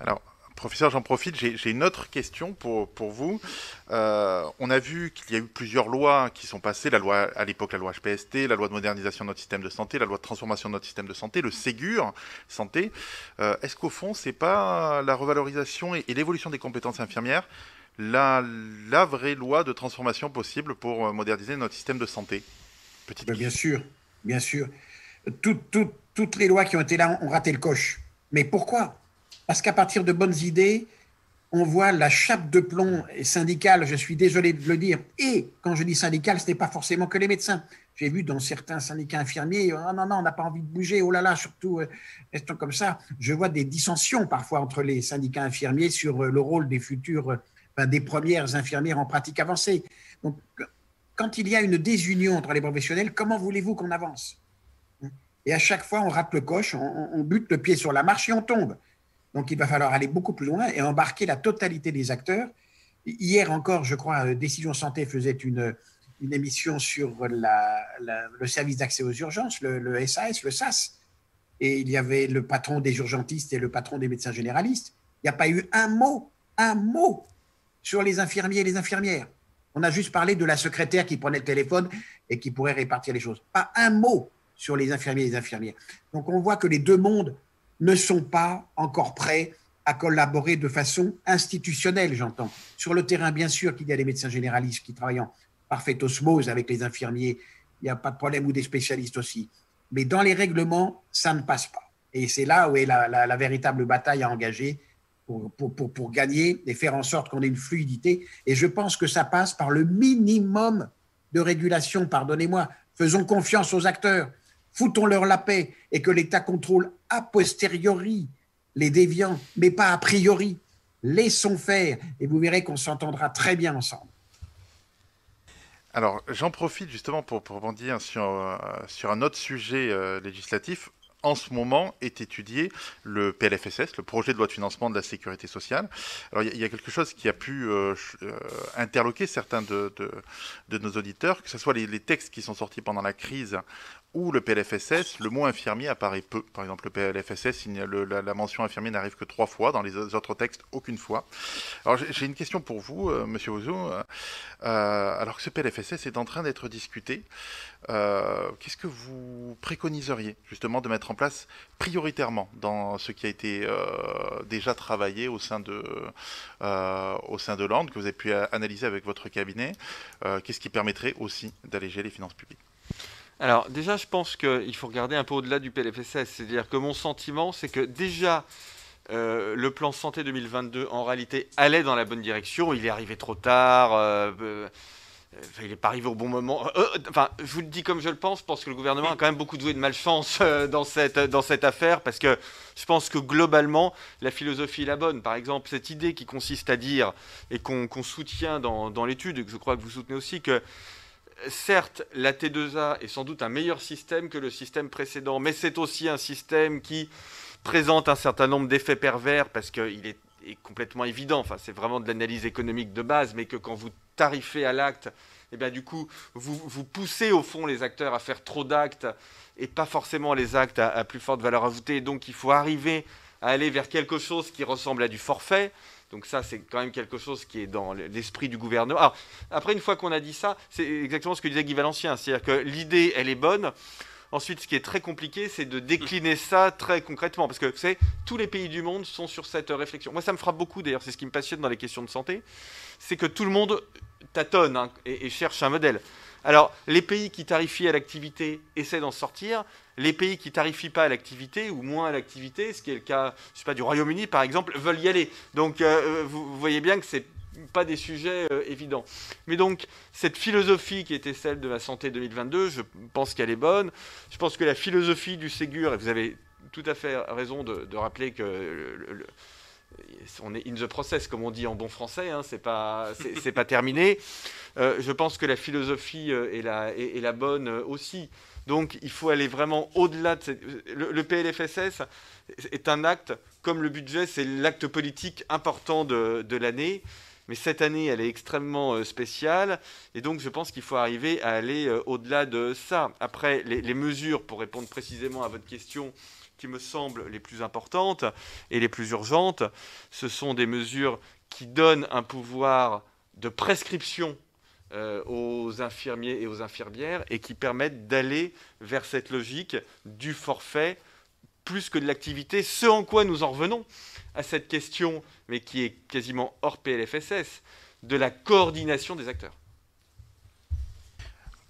Alors, professeur, j'en profite, j'ai une autre question pour vous. On a vu qu'il y a eu plusieurs lois qui sont passées, à l'époque la loi HPST, la loi de modernisation de notre système de santé, la loi de transformation de notre système de santé, le Ségur santé. Est-ce qu'au fond, c'est pas la revalorisation et l'évolution des compétences infirmières la vraie loi de transformation possible pour moderniser notre système de santé? Bien sûr, bien sûr. Toutes les lois qui ont été là ont raté le coche. Mais pourquoi? Parce qu'à partir de bonnes idées, on voit la chape de plomb syndicale, je suis désolé de le dire, et quand je dis syndical, ce n'est pas forcément que les médecins. J'ai vu dans certains syndicats infirmiers, oh non, on n'a pas envie de bouger, oh là là, surtout, restons comme ça. Je vois des dissensions parfois entre les syndicats infirmiers sur le rôle des futurs, des premières infirmières en pratique avancée. Donc, quand il y a une désunion entre les professionnels, comment voulez-vous qu'on avance? Et à chaque fois, on rate le coche, on bute le pied sur la marche et on tombe. Donc, il va falloir aller beaucoup plus loin et embarquer la totalité des acteurs. Hier encore, je crois, Décision Santé faisait une émission sur le service d'accès aux urgences, le SAS, le SAS. Et il y avait le patron des urgentistes et le patron des médecins généralistes. Il n'y a pas eu un mot sur les infirmiers et les infirmières. On a juste parlé de la secrétaire qui prenait le téléphone et qui pourrait répartir les choses. Pas un mot sur les infirmiers et les infirmières. Donc on voit que les deux mondes ne sont pas encore prêts à collaborer de façon institutionnelle, j'entends. Sur le terrain, bien sûr qu'il y a des médecins généralistes qui travaillent en parfaite osmose avec les infirmiers, il n'y a pas de problème, ou des spécialistes aussi. Mais dans les règlements, ça ne passe pas. Et c'est là où est la véritable bataille à engager pour gagner et faire en sorte qu'on ait une fluidité. Et je pense que ça passe par le minimum de régulation, pardonnez-moi. Faisons confiance aux acteurs, foutons-leur la paix et que l'État contrôle a posteriori les déviants, mais pas a priori. Laissons faire et vous verrez qu'on s'entendra très bien ensemble. Alors, j'en profite justement pour rebondir sur un autre sujet législatif. En ce moment est étudié le PLFSS, le projet de loi de financement de la sécurité sociale. Alors, il y a quelque chose qui a pu interloquer certains de nos auditeurs, que ce soit les textes qui sont sortis pendant la crise ou le PLFSS, le mot infirmier apparaît peu. Par exemple, le PLFSS, la mention infirmier n'arrive que 3 fois, dans les autres textes, aucune fois. Alors, j'ai une question pour vous, Monsieur Ouzou. Alors que ce PLFSS est en train d'être discuté, qu'est-ce que vous préconiseriez, justement, de mettre en place prioritairement dans ce qui a été déjà travaillé au sein de l'ANDE, que vous avez pu analyser avec votre cabinet, qu'est-ce qui permettrait aussi d'alléger les finances publiques? Alors déjà, je pense qu'il faut regarder un peu au-delà du PLFSS. C'est-à-dire que mon sentiment, c'est que déjà, le plan santé 2022, en réalité, allait dans la bonne direction. Il est arrivé trop tard. Il n'est pas arrivé au bon moment. Enfin, je vous le dis comme je le pense que le gouvernement a quand même beaucoup joué de malchance dans cette affaire, parce que je pense que globalement, la philosophie est la bonne. Par exemple, cette idée qui consiste à dire, et qu'on soutient dans l'étude, et que je crois que vous soutenez aussi, que certes, la T2A est sans doute un meilleur système que le système précédent, mais c'est aussi un système qui présente un certain nombre d'effets pervers, parce qu'il est complètement évident, enfin c'est vraiment de l'analyse économique de base, mais que quand vous tarifez à l'acte, et bien du coup, vous poussez au fond les acteurs à faire trop d'actes, et pas forcément les actes à plus forte valeur ajoutée. Donc il faut arriver à aller vers quelque chose qui ressemble à du forfait. Donc ça, c'est quand même quelque chose qui est dans l'esprit du gouvernement. Alors, après, une fois qu'on a dit ça, c'est exactement ce que disait Guy Valencien. C'est-à-dire que l'idée, elle est bonne. Ensuite, ce qui est très compliqué, c'est de décliner ça très concrètement. Parce que, vous savez, tous les pays du monde sont sur cette réflexion. Moi, ça me frappe beaucoup, d'ailleurs, c'est ce qui me passionne dans les questions de santé. C'est que tout le monde tâtonne et cherche un modèle. Alors, les pays qui tarifient à l'activité essaient d'en sortir. Les pays qui tarifient pas à l'activité ou moins à l'activité, ce qui est le cas, je sais pas, du Royaume-Uni par exemple, veulent y aller. Donc, vous voyez bien que c'est pas des sujets évidents. Mais donc, cette philosophie qui était celle de la santé 2022, je pense qu'elle est bonne. Je pense que la philosophie du Ségur, et vous avez tout à fait raison de rappeler que on est in the process, comme on dit en bon français, hein, c'est pas terminé. Je pense que la philosophie est la bonne aussi. Donc il faut aller vraiment au-delà de le PLFSS est un acte, comme le budget, c'est l'acte politique important de l'année. Mais cette année, elle est extrêmement spéciale. Et donc, je pense qu'il faut arriver à aller au-delà de ça. Après, les mesures, pour répondre précisément à votre question, qui me semblent les plus importantes et les plus urgentes, ce sont des mesures qui donnent un pouvoir de prescription aux infirmiers et aux infirmières et qui permettent d'aller vers cette logique du forfait plus que de l'activité, ce en quoi nous en revenons à cette question, mais qui est quasiment hors PLFSS, de la coordination des acteurs.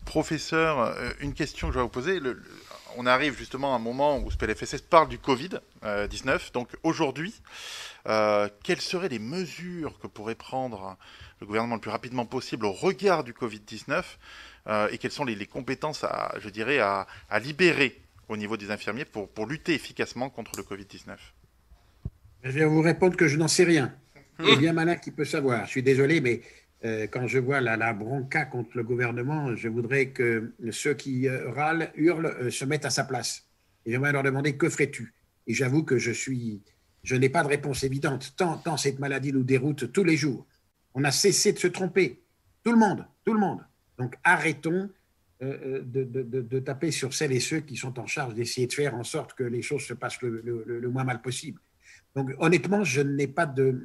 Professeur, une question que je vais vous poser. On arrive justement à un moment où ce PLFSS parle du Covid-19. Donc aujourd'hui, quelles seraient les mesures que pourrait prendre le gouvernement le plus rapidement possible au regard du Covid-19 et quelles sont les compétences à libérer au niveau des infirmiers pour lutter efficacement contre le Covid-19? Je vais vous répondre que je n'en sais rien. C'est bien malin qui peut savoir. Je suis désolé, mais quand je vois la bronca contre le gouvernement, je voudrais que ceux qui hurlent, se mettent à sa place. Et j'aimerais leur demander, que ferais-tu? Et j'avoue que je n'ai pas de réponse évidente, tant cette maladie nous déroute tous les jours. On a cessé de se tromper. Tout le monde. Donc arrêtons de taper sur celles et ceux qui sont en charge d'essayer de faire en sorte que les choses se passent le moins mal possible. Donc honnêtement, je n'ai pas de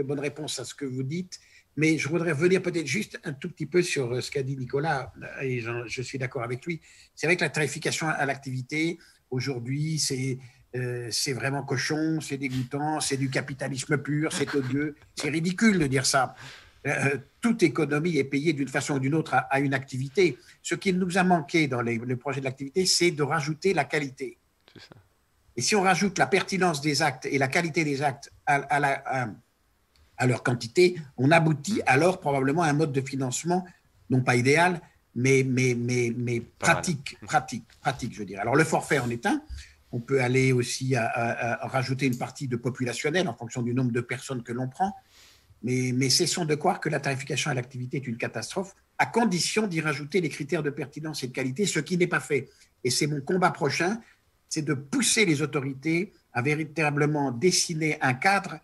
bonne réponse à ce que vous dites, Mais je voudrais revenir peut-être juste un tout petit peu sur ce qu'a dit Nicolas, et je suis d'accord avec lui. C'est vrai que la tarification à l'activité, aujourd'hui, c'est vraiment cochon, c'est dégoûtant, c'est du capitalisme pur, c'est odieux, c'est ridicule de dire ça. Toute économie est payée d'une façon ou d'une autre à une activité. Ce qui nous a manqué dans le projet de l'activité, c'est de rajouter la qualité. C'est ça. Et si on rajoute la pertinence des actes et la qualité des actes à leur quantité, on aboutit alors probablement à un mode de financement, non pas idéal, mais pratique, je veux dire. Alors le forfait en est un. On peut aller aussi à rajouter une partie de populationnel en fonction du nombre de personnes que l'on prend. Mais cessons de croire que la tarification à l'activité est une catastrophe, à condition d'y rajouter les critères de pertinence et de qualité, ce qui n'est pas fait. Et c'est mon combat prochain, c'est de pousser les autorités à véritablement dessiner un cadre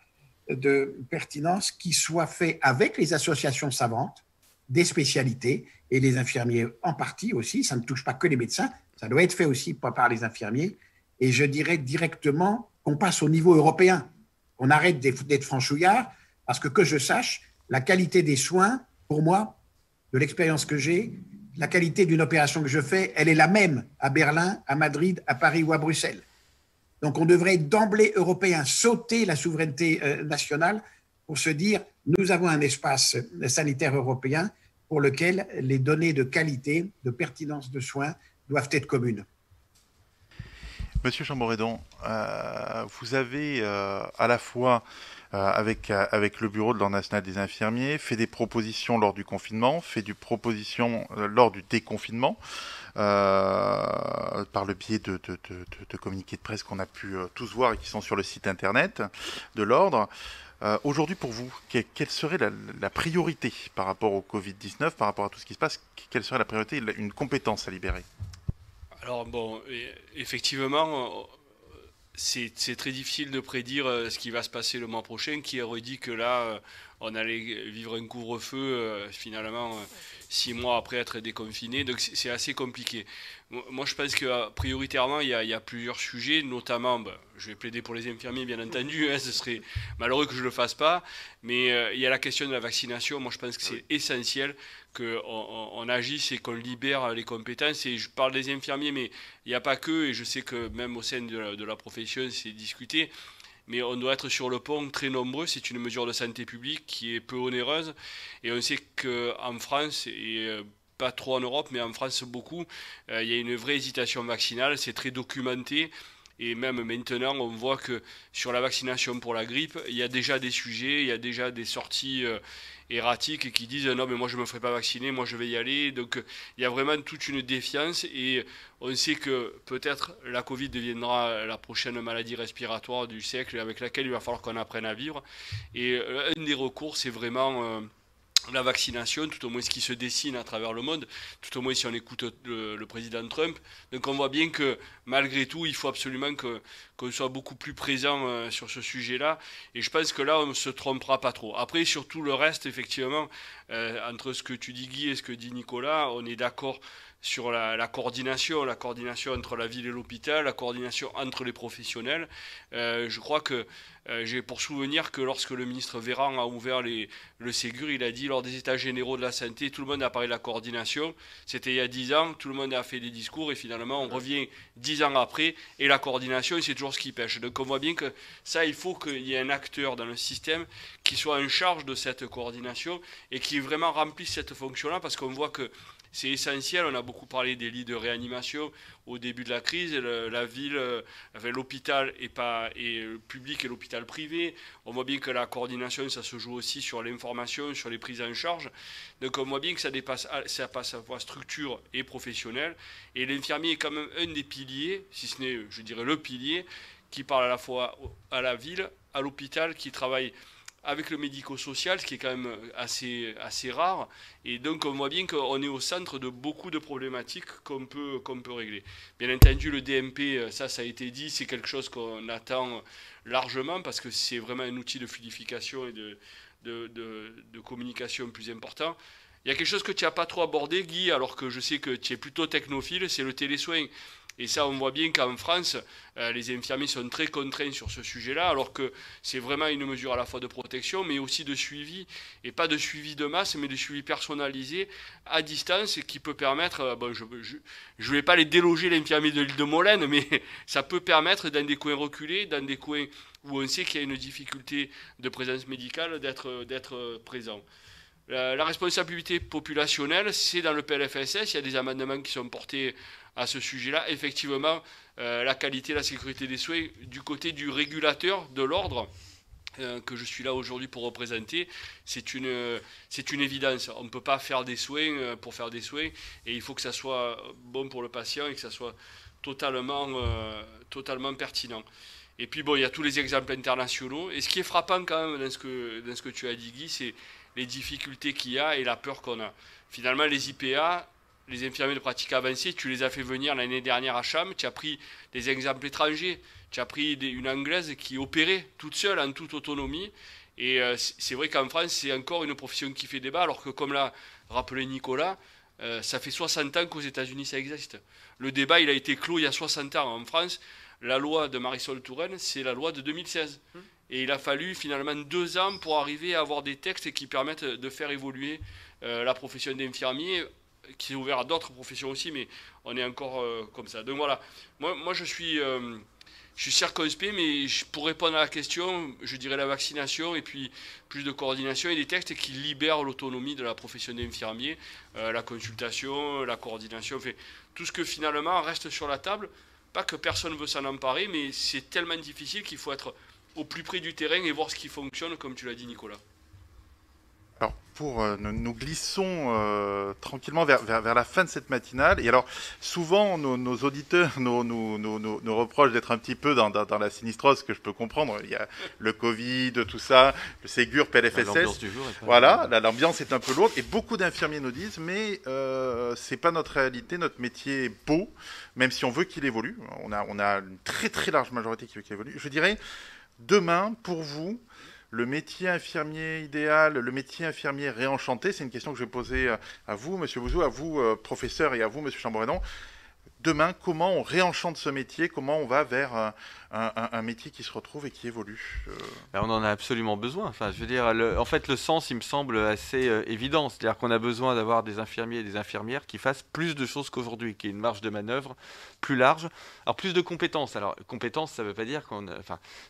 de pertinence qui soit fait avec les associations savantes, des spécialités, et les infirmiers en partie aussi. Ça ne touche pas que les médecins, ça doit être fait aussi par les infirmiers. Et je dirais directement qu'on passe au niveau européen. On arrête d'être franchouillard, parce que je sache, la qualité des soins, pour moi, de l'expérience que j'ai, la qualité d'une opération que je fais, elle est la même à Berlin, à Madrid, à Paris ou à Bruxelles. Donc on devrait d'emblée européen sauter la souveraineté nationale pour se dire, nous avons un espace sanitaire européen pour lequel les données de qualité, de pertinence de soins doivent être communes. Monsieur Chamboredon, vous avez à la fois, avec le bureau de l'Ordre national des infirmiers, fait des propositions lors du confinement, fait des propositions lors du déconfinement, par le biais de communiqués de presse qu'on a pu tous voir et qui sont sur le site internet de l'Ordre. Aujourd'hui, pour vous, quelle serait la priorité par rapport au Covid-19, par rapport à tout ce qui se passe? Quelle serait la priorité, une compétence à libérer? Alors bon, effectivement, c'est très difficile de prédire ce qui va se passer le mois prochain. Qui aurait dit que là, on allait vivre un couvre-feu, finalement, 6 mois après être déconfiné. Donc c'est assez compliqué. Moi, je pense que prioritairement, il y a plusieurs sujets, notamment, je vais plaider pour les infirmiers, bien entendu, hein, ce serait malheureux que je ne le fasse pas, mais il y a la question de la vaccination. Moi, je pense que c'est essentiel qu'on agisse et qu'on libère les compétences. Et je parle des infirmiers, mais il n'y a pas que, et je sais que même au sein de la profession, c'est discuté. Mais on doit être sur le pont très nombreux. C'est une mesure de santé publique qui est peu onéreuse. Et on sait qu'en France, et pas trop en Europe, mais en France beaucoup, il y a une vraie hésitation vaccinale. C'est très documenté. Et même maintenant, on voit que sur la vaccination pour la grippe, il y a déjà des sujets, il y a déjà des sorties erratiques qui disent non mais moi je ne me ferai pas vacciner, moi je vais y aller. Donc il y a vraiment toute une défiance et on sait que peut-être la Covid deviendra la prochaine maladie respiratoire du siècle avec laquelle il va falloir qu'on apprenne à vivre. Et un des recours, c'est vraiment la vaccination, tout au moins ce qui se dessine à travers le monde, tout au moins si on écoute le président Trump. Donc on voit bien que malgré tout, il faut absolument qu'on soit beaucoup plus présent sur ce sujet-là. Et je pense que là, on ne se trompera pas trop. Après, sur tout le reste, effectivement, entre ce que tu dis Guy et ce que dit Nicolas, on est d'accord sur la coordination entre la ville et l'hôpital, la coordination entre les professionnels. Je crois que j'ai pour souvenir que lorsque le ministre Véran a ouvert le Ségur, il a dit lors des états généraux de la santé, tout le monde a parlé de la coordination. C'était il y a 10 ans, tout le monde a fait des discours et finalement on revient 10 ans après et la coordination, c'est toujours ce qui pêche. Donc on voit bien que ça, il faut qu'il y ait un acteur dans le système qui soit en charge de cette coordination et qui vraiment remplisse cette fonction-là parce qu'on voit que c'est essentiel. On a beaucoup parlé des lits de réanimation au début de la crise. La ville, enfin, l'hôpital et le public et l'hôpital privé. On voit bien que la coordination, ça se joue aussi sur l'information, sur les prises en charge. Donc on voit bien que ça passe à la structure et professionnelle. Et l'infirmier est quand même un des piliers, si ce n'est, je dirais, le pilier, qui parle à la fois à la ville, à l'hôpital, qui travaille avec le médico-social, ce qui est quand même assez rare. Et donc on voit bien qu'on est au centre de beaucoup de problématiques qu'on peut régler. Bien entendu, le DMP, ça a été dit, c'est quelque chose qu'on attend largement parce que c'est vraiment un outil de fluidification et de communication plus important. Il y a quelque chose que tu n'as pas trop abordé, Guy, alors que je sais que tu es plutôt technophile, c'est le télésoin. Et ça, on voit bien qu'en France, les infirmiers sont très contraints sur ce sujet-là, alors que c'est vraiment une mesure à la fois de protection, mais aussi de suivi, et pas de suivi de masse, mais de suivi personnalisé à distance, qui peut permettre, bon, je ne vais pas les déloger l'infirmier de l'île de Molène, mais ça peut permettre dans des coins reculés, dans des coins où on sait qu'il y a une difficulté de présence médicale, d'être présent. La responsabilité populationnelle, c'est dans le PLFSS, il y a des amendements qui sont portés à ce sujet-là. Effectivement, la qualité, la sécurité des soins, du côté du régulateur de l'ordre, que je suis là aujourd'hui pour représenter, c'est une évidence. On ne peut pas faire des soins pour faire des soins, et il faut que ça soit bon pour le patient et que ça soit totalement pertinent. Et puis bon, il y a tous les exemples internationaux. Et ce qui est frappant quand même dans ce que tu as dit, Guy, c'est les difficultés qu'il y a et la peur qu'on a. Finalement, les IPA, les infirmiers de pratique avancée, tu les as fait venir l'année dernière à Cham, tu as pris des exemples étrangers, tu as pris une Anglaise qui opérait toute seule, en toute autonomie. Et c'est vrai qu'en France, c'est encore une profession qui fait débat, alors que comme l'a rappelé Nicolas, ça fait 60 ans qu'aux États-Unis ça existe. Le débat, il a été clos il y a 60 ans. En France, la loi de Marisol Touraine, c'est la loi de 2016. Et il a fallu finalement 2 ans pour arriver à avoir des textes qui permettent de faire évoluer la profession d'infirmier, qui est ouverte à d'autres professions aussi, mais on est encore comme ça. Donc voilà, moi je suis circonspect, mais pour répondre à la question, je dirais la vaccination et puis plus de coordination et des textes qui libèrent l'autonomie de la profession d'infirmier, la consultation, la coordination, enfin, tout ce que finalement reste sur la table. Pas que personne ne veut s'en emparer, mais c'est tellement difficile qu'il faut être au plus près du terrain et voir ce qui fonctionne, comme tu l'as dit, Nicolas. Alors, nous glissons tranquillement vers la fin de cette matinale. Et alors, souvent, nos auditeurs nous reprochent d'être un petit peu dans la sinistrose, que je peux comprendre. Il y a le Covid, tout ça, le Ségur, PLFSS. L'ambiance du jour est pas voilà, l'ambiance est un peu lourde. Et beaucoup d'infirmiers nous disent, mais c'est pas notre réalité, notre métier est beau, même si on veut qu'il évolue. On a une très très large majorité qui veut qu'il évolue. Je dirais, demain, pour vous, le métier infirmier idéal, le métier infirmier réenchanté, c'est une question que je vais poser à vous, Monsieur Bouzou, à vous, professeur, et à vous, Monsieur Chamboredon. Demain, comment on réenchante ce métier? Comment on va vers un métier qui se retrouve et qui évolue? On en a absolument besoin. Enfin, je veux dire, en fait, le sens, il me semble assez évident. C'est-à-dire qu'on a besoin d'avoir des infirmiers et des infirmières qui fassent plus de choses qu'aujourd'hui, qui aient une marge de manœuvre plus large. Alors, plus de compétences. Alors, compétences, ça ne veut pas dire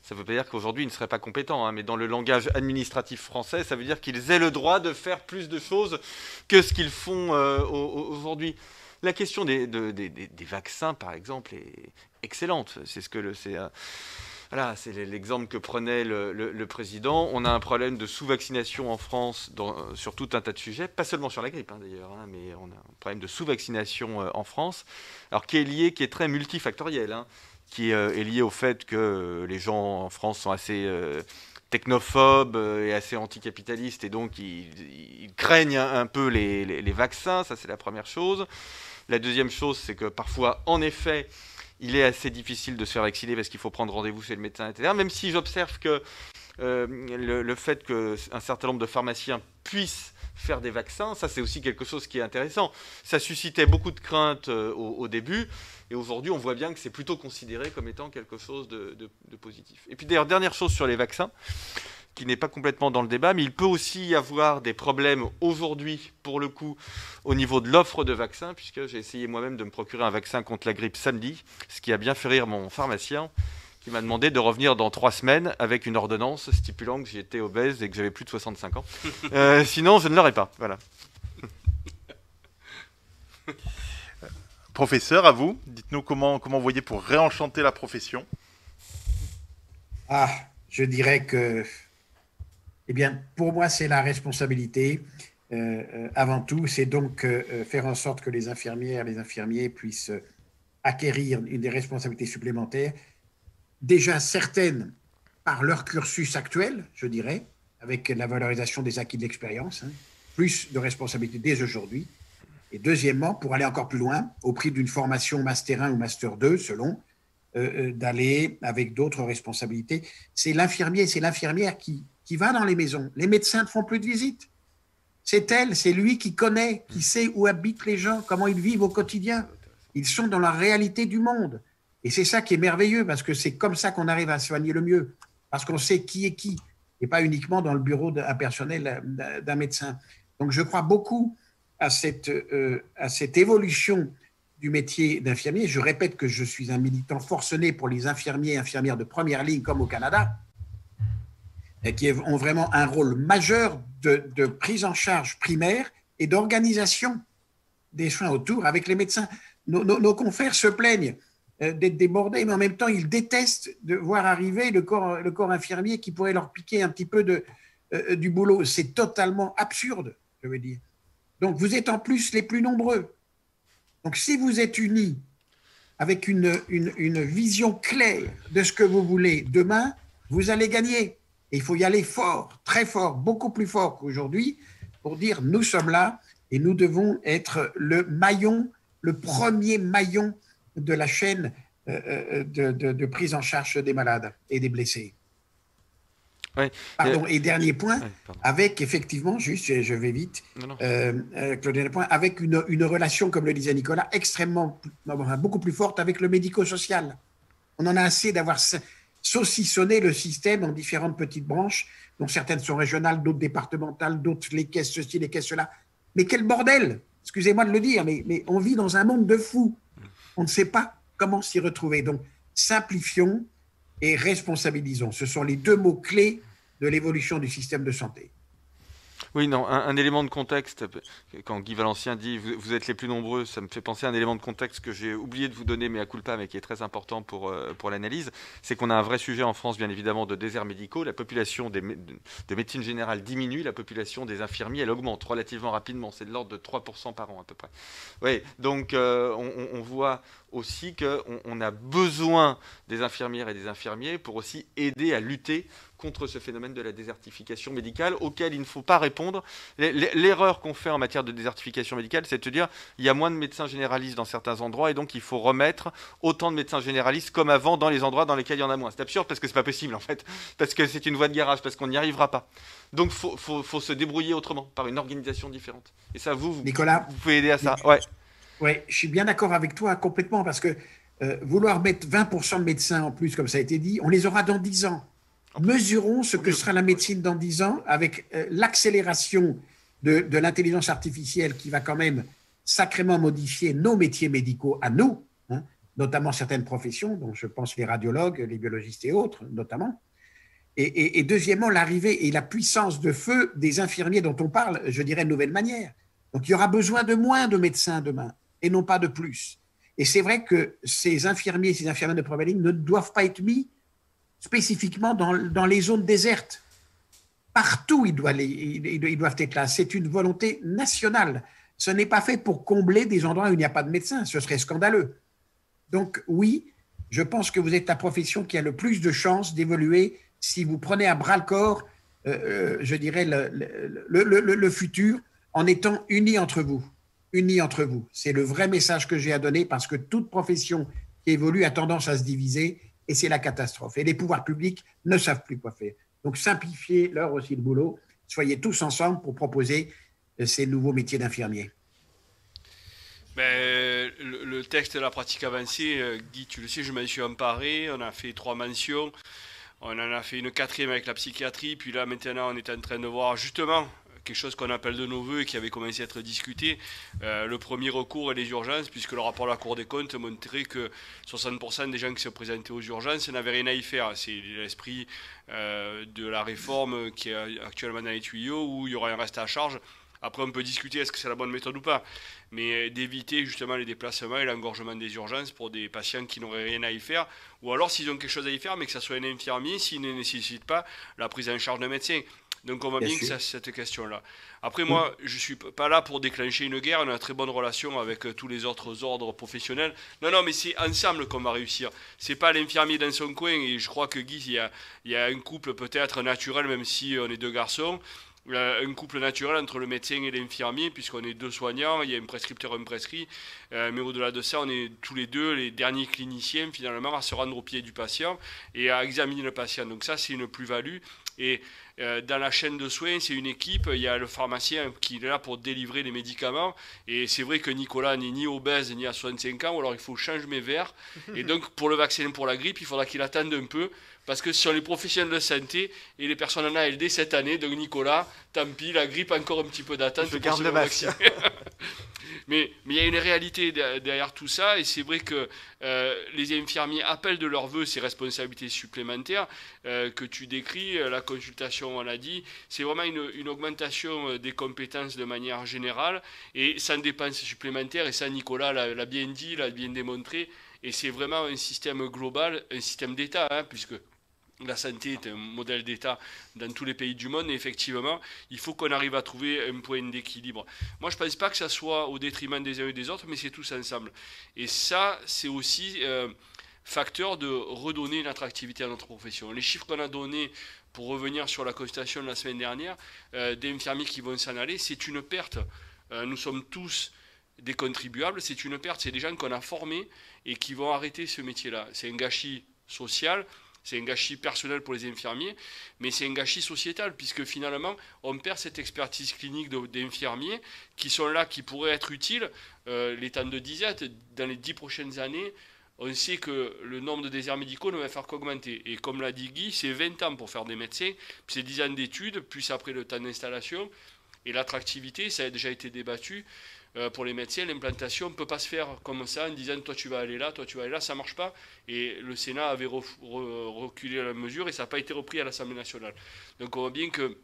ça veut pas dire qu'aujourd'hui, ils ne seraient pas compétents. Hein, mais dans le langage administratif français, ça veut dire qu'ils aient le droit de faire plus de choses que ce qu'ils font aujourd'hui. La question des vaccins, par exemple, est excellente. C'est c'est l'exemple que prenait le président. On a un problème de sous-vaccination en France sur tout un tas de sujets, pas seulement sur la grippe d'ailleurs, mais on a un problème de sous-vaccination en France, alors qui est très multifactoriel, qui est lié au fait que les gens en France sont assez technophobes et assez anticapitalistes, et donc ils craignent un peu les vaccins. Ça, c'est la première chose. La deuxième chose, c'est que parfois, en effet, il est assez difficile de se faire vacciner parce qu'il faut prendre rendez-vous chez le médecin, etc. Même si j'observe que le fait qu'un certain nombre de pharmaciens puissent faire des vaccins, ça c'est aussi quelque chose qui est intéressant. Ça suscitait beaucoup de craintes au début, et aujourd'hui on voit bien que c'est plutôt considéré comme étant quelque chose de positif. Et puis d'ailleurs, dernière chose sur les vaccins, qui n'est pas complètement dans le débat, mais il peut aussi y avoir des problèmes aujourd'hui, pour le coup, au niveau de l'offre de vaccins, puisque j'ai essayé moi-même de me procurer un vaccin contre la grippe samedi, ce qui a bien fait rire mon pharmacien, qui m'a demandé de revenir dans 3 semaines avec une ordonnance stipulant que j'étais obèse et que j'avais plus de 65 ans. Sinon, je ne l'aurais pas. Voilà. Professeur, à vous, dites-nous comment vous voyez pour réenchanter la profession. Je dirais que, pour moi, c'est la responsabilité. Avant tout, c'est donc faire en sorte que les infirmières, les infirmiers puissent acquérir des responsabilités supplémentaires, déjà certaines par leur cursus actuel, je dirais, avec la valorisation des acquis de l'expérience, plus de responsabilités dès aujourd'hui. Et deuxièmement, pour aller encore plus loin, au prix d'une formation Master 1 ou Master 2, selon, d'aller avec d'autres responsabilités. C'est l'infirmier, c'est l'infirmière qui va dans les maisons. Les médecins ne font plus de visites. C'est lui qui connaît, qui sait où habitent les gens, comment ils vivent au quotidien. Ils sont dans la réalité du monde. Et c'est ça qui est merveilleux, parce que c'est comme ça qu'on arrive à soigner le mieux, parce qu'on sait qui est qui, et pas uniquement dans le bureau impersonnel d'un médecin. Donc je crois beaucoup à cette évolution du métier d'infirmier. Je répète que je suis un militant forcené pour les infirmiers et infirmières de première ligne, comme au Canada, qui ont vraiment un rôle majeur de prise en charge primaire et d'organisation des soins autour avec les médecins. Nos confrères se plaignent d'être débordés, mais en même temps, ils détestent de voir arriver le corps infirmier qui pourrait leur piquer un petit peu du boulot. C'est totalement absurde, je veux dire. Donc, vous êtes en plus les plus nombreux. Donc, si vous êtes unis avec une vision claire de ce que vous voulez demain, vous allez gagner. Et il faut y aller fort, très fort, beaucoup plus fort qu'aujourd'hui pour dire nous sommes là et nous devons être le premier maillon de la chaîne de prise en charge des malades et des blessés. Ouais. Pardon, et dernier point, avec effectivement, juste, je vais vite, Claude, avec une relation, comme le disait Nicolas, beaucoup plus forte avec le médico-social. On en a assez d'avoir saucissonné le système en différentes petites branches, dont certaines sont régionales, d'autres départementales, d'autres les caisses ceci, les caisses cela. Mais quel bordel! Excusez-moi de le dire, mais on vit dans un monde de fous. On ne sait pas comment s'y retrouver. Donc, simplifions et responsabilisons. Ce sont les deux mots-clés de l'évolution du système de santé. Oui, non, un élément de contexte, quand Guy Valencien dit vous êtes les plus nombreux, ça me fait penser à un élément de contexte que j'ai oublié de vous donner, mais à culpa, mais qui est très important pour l'analyse, c'est qu'on a un vrai sujet en France, bien évidemment, de déserts médicaux. La population de médecine générale diminue, la population des infirmiers, elle augmente relativement rapidement, c'est de l'ordre de 3% par an à peu près. Oui, donc on voit aussi qu'on a besoin des infirmières et des infirmiers pour aussi aider à lutter contre ce phénomène de la désertification médicale auquel il ne faut pas répondre. L'erreur qu'on fait en matière de désertification médicale, c'est de se dire il y a moins de médecins généralistes dans certains endroits et donc il faut remettre autant de médecins généralistes comme avant dans les endroits dans lesquels il y en a moins. C'est absurde parce que c'est pas possible en fait, parce que c'est une voie de garage, parce qu'on n'y arrivera pas. Donc faut se débrouiller autrement, par une organisation différente. Et ça, Nicolas, vous pouvez aider à ça. Ouais. Ouais, je suis bien d'accord avec toi complètement parce que vouloir mettre 20% de médecins en plus, comme ça a été dit, on les aura dans 10 ans. Mesurons ce que sera la médecine dans 10 ans avec l'accélération de l'intelligence artificielle qui va quand même sacrément modifier nos métiers médicaux à nous, hein, notamment certaines professions, dont je pense les radiologues, les biologistes et autres notamment. Et deuxièmement, l'arrivée et la puissance de feu des infirmiers dont on parle, je dirais, de nouvelle manière. Donc il y aura besoin de moins de médecins demain et non pas de plus. Et c'est vrai que ces infirmiers, ces infirmières de première ligne ne doivent pas être mis spécifiquement dans les zones désertes. Partout, ils doivent être là. C'est une volonté nationale. Ce n'est pas fait pour combler des endroits où il n'y a pas de médecins. Ce serait scandaleux. Donc oui, je pense que vous êtes la profession qui a le plus de chances d'évoluer si vous prenez à bras-le-corps, je dirais, le futur en étant unis entre vous. Unis entre vous. C'est le vrai message que j'ai à donner parce que toute profession qui évolue a tendance à se diviser et c'est la catastrophe. Et les pouvoirs publics ne savent plus quoi faire. Donc, simplifiez leur aussi le boulot. Soyez tous ensemble pour proposer ces nouveaux métiers d'infirmier. Ben, le texte de la pratique avancée, Guy, tu le sais, je m'en suis emparé. On a fait 3 mentions. On en a fait une 4e avec la psychiatrie. Puis là, maintenant, on est en train de voir justement quelque chose qu'on appelle de nos voeux et qui avait commencé à être discuté, le premier recours et les urgences, puisque le rapport de la Cour des comptes montrait que 60% des gens qui se présentaient aux urgences n'avaient rien à y faire. C'est l'esprit de la réforme qui est actuellement dans les tuyaux, où il y aura un reste à charge. Après, on peut discuter est-ce que c'est la bonne méthode ou pas, mais d'éviter justement les déplacements et l'engorgement des urgences pour des patients qui n'auraient rien à y faire, ou alors s'ils ont quelque chose à y faire, mais que ça soit un infirmier, s'ils ne nécessitent pas la prise en charge d'un médecin. Donc on voit bien que c'est cette question-là. Après moi, je ne suis pas là pour déclencher une guerre, on a une très bonne relation avec tous les autres ordres professionnels. Non, mais c'est ensemble qu'on va réussir. C'est pas l'infirmier dans son coin, et je crois que Guy, il y a un couple peut-être naturel, même si on est 2 garçons, un couple naturel entre le médecin et l'infirmier, puisqu'on est 2 soignants, il y a un prescripteur et un prescrit, mais au-delà de ça, on est tous les 2 les derniers cliniciens finalement à se rendre au pied du patient et à examiner le patient. Donc ça, c'est une plus-value. Et dans la chaîne de soins, c'est une équipe, il y a le pharmacien qui est là pour délivrer les médicaments, et c'est vrai que Nicolas n'est ni obèse ni à 65 ans, ou alors il faut changer mes verres, et donc pour le vaccin pour la grippe, il faudra qu'il attende un peu, parce que ce sont les professionnels de santé et les personnes en ALD cette année, donc Nicolas, tant pis, la grippe, encore un petit peu d'attente. Je garde le masque. Mais il y a une réalité derrière tout ça, et c'est vrai que les infirmiers appellent de leur vœu ces responsabilités supplémentaires que tu décris, la consultation, on l'a dit, c'est vraiment une augmentation des compétences de manière générale, et sans dépenses supplémentaires, et ça Nicolas l'a bien dit, l'a bien démontré, et c'est vraiment un système global, un système d'État, hein, puisque la santé est un modèle d'État dans tous les pays du monde, et effectivement, il faut qu'on arrive à trouver un point d'équilibre. Moi, je ne pense pas que ça soit au détriment des uns et des autres, mais c'est tous ensemble. Et ça, c'est aussi facteur de redonner une attractivité à notre profession. Les chiffres qu'on a donnés, pour revenir sur la constatation de la semaine dernière, d'infirmiers qui vont s'en aller, c'est une perte. Nous sommes tous des contribuables, c'est une perte, c'est des gens qu'on a formés et qui vont arrêter ce métier-là. C'est un gâchis social, c'est un gâchis personnel pour les infirmiers, mais c'est un gâchis sociétal, puisque finalement, on perd cette expertise clinique d'infirmiers qui sont là, qui pourraient être utiles. Les temps de disette, dans les 10 prochaines années, on sait que le nombre de déserts médicaux ne va faire qu'augmenter. Et comme l'a dit Guy, c'est 20 ans pour faire des médecins, puis c'est 10 ans d'études, plus après le temps d'installation. Et l'attractivité, ça a déjà été débattu. Pour les médecins, l'implantation ne peut pas se faire comme ça en disant toi tu vas aller là, toi tu vas aller là, ça ne marche pas. Et le Sénat avait reculé la mesure et ça n'a pas été repris à l'Assemblée nationale. Donc on voit bien qu'il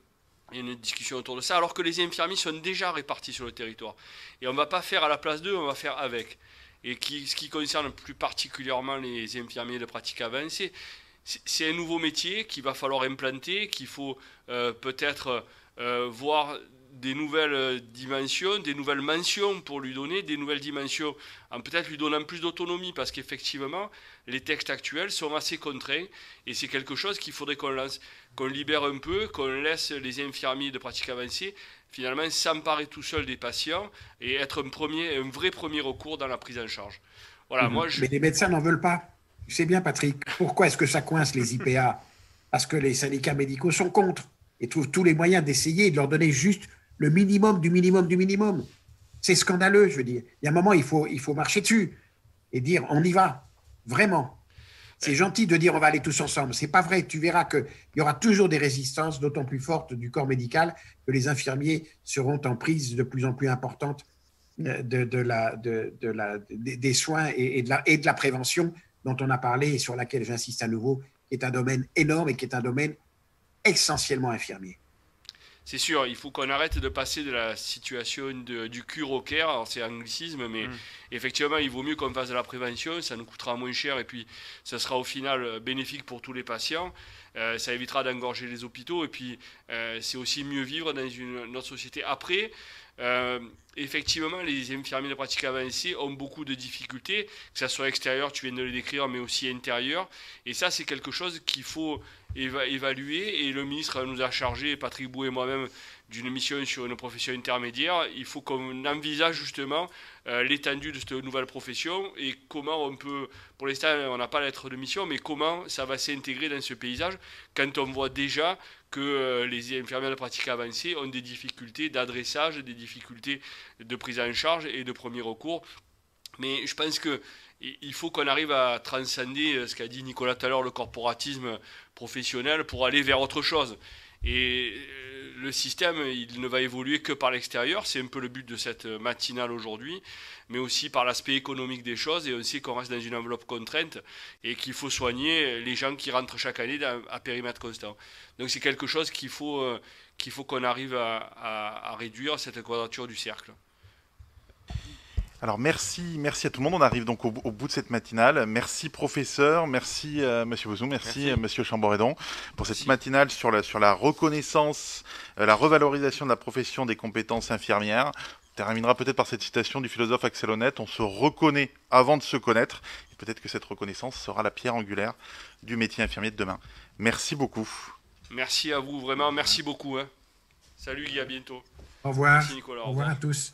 y a une discussion autour de ça, alors que les infirmiers sont déjà répartis sur le territoire. Et on ne va pas faire à la place d'eux, on va faire avec. Et ce qui concerne plus particulièrement les infirmiers de pratique avancée, c'est un nouveau métier qu'il va falloir implanter, qu'il faut peut-être voir des nouvelles dimensions, des nouvelles mentions pour lui donner, des nouvelles dimensions en peut-être lui donnant plus d'autonomie, parce qu'effectivement, les textes actuels sont assez contraints, et c'est quelque chose qu'il faudrait qu'on lance, qu'on libère un peu, qu'on laisse les infirmiers de pratique avancée finalement s'emparer tout seul des patients et être un vrai premier recours dans la prise en charge. Voilà, Mais les médecins n'en veulent pas. Tu sais bien, Patrick, pourquoi est-ce que ça coince les IPA? Parce que les syndicats médicaux sont contre et trouvent tous les moyens d'essayer de leur donner juste le minimum du minimum du minimum. C'est scandaleux, je veux dire. Il y a un moment, il faut marcher dessus et dire on y va, vraiment. C'est gentil de dire on va aller tous ensemble. C'est pas vrai. Tu verras qu'il y aura toujours des résistances, d'autant plus fortes du corps médical, que les infirmiers seront en prise de plus en plus importante des soins et de la prévention dont on a parlé et sur laquelle j'insiste à nouveau, qui est un domaine énorme et qui est un domaine essentiellement infirmier. C'est sûr, il faut qu'on arrête de passer de la situation du cure au care, alors c'est anglicisme, mais effectivement, il vaut mieux qu'on fasse de la prévention, ça nous coûtera moins cher et puis ça sera au final bénéfique pour tous les patients, ça évitera d'engorger les hôpitaux et puis c'est aussi mieux vivre dans notre société. Après, effectivement, les infirmiers de pratique avancée ont beaucoup de difficultés, que ce soit extérieur, tu viens de le décrire, mais aussi intérieur, et ça c'est quelque chose qu'il faut évaluer, et le ministre nous a chargé, Patrick Bou et moi-même, d'une mission sur une profession intermédiaire. Il faut qu'on envisage justement l'étendue de cette nouvelle profession et comment on peut, pour l'instant on n'a pas la lettre de mission, mais comment ça va s'intégrer dans ce paysage quand on voit déjà que les infirmières de pratique avancée ont des difficultés d'adressage, des difficultés de prise en charge et de premier recours. Mais je pense qu'il faut qu'on arrive à transcender ce qu'a dit Nicolas tout à l'heure, le corporatisme professionnel, pour aller vers autre chose. Et le système, il ne va évoluer que par l'extérieur, c'est un peu le but de cette matinale aujourd'hui, mais aussi par l'aspect économique des choses, et on sait qu'on reste dans une enveloppe contrainte et qu'il faut soigner les gens qui rentrent chaque année à périmètre constant. Donc c'est quelque chose qu'il faut qu'on arrive à réduire, cette quadrature du cercle. Alors merci à tout le monde. On arrive donc au bout de cette matinale. Merci professeur, merci monsieur Bozou, merci monsieur Chamboredon pour cette matinale sur la reconnaissance, la revalorisation de la profession des compétences infirmières. On terminera peut-être par cette citation du philosophe Axel Honneth: on se reconnaît avant de se connaître. Et peut-être que cette reconnaissance sera la pierre angulaire du métier infirmier de demain. Merci beaucoup. Merci à vous, vraiment, merci beaucoup. Salut Guy, à bientôt. Au revoir. Merci Nicolas. Au revoir à tous.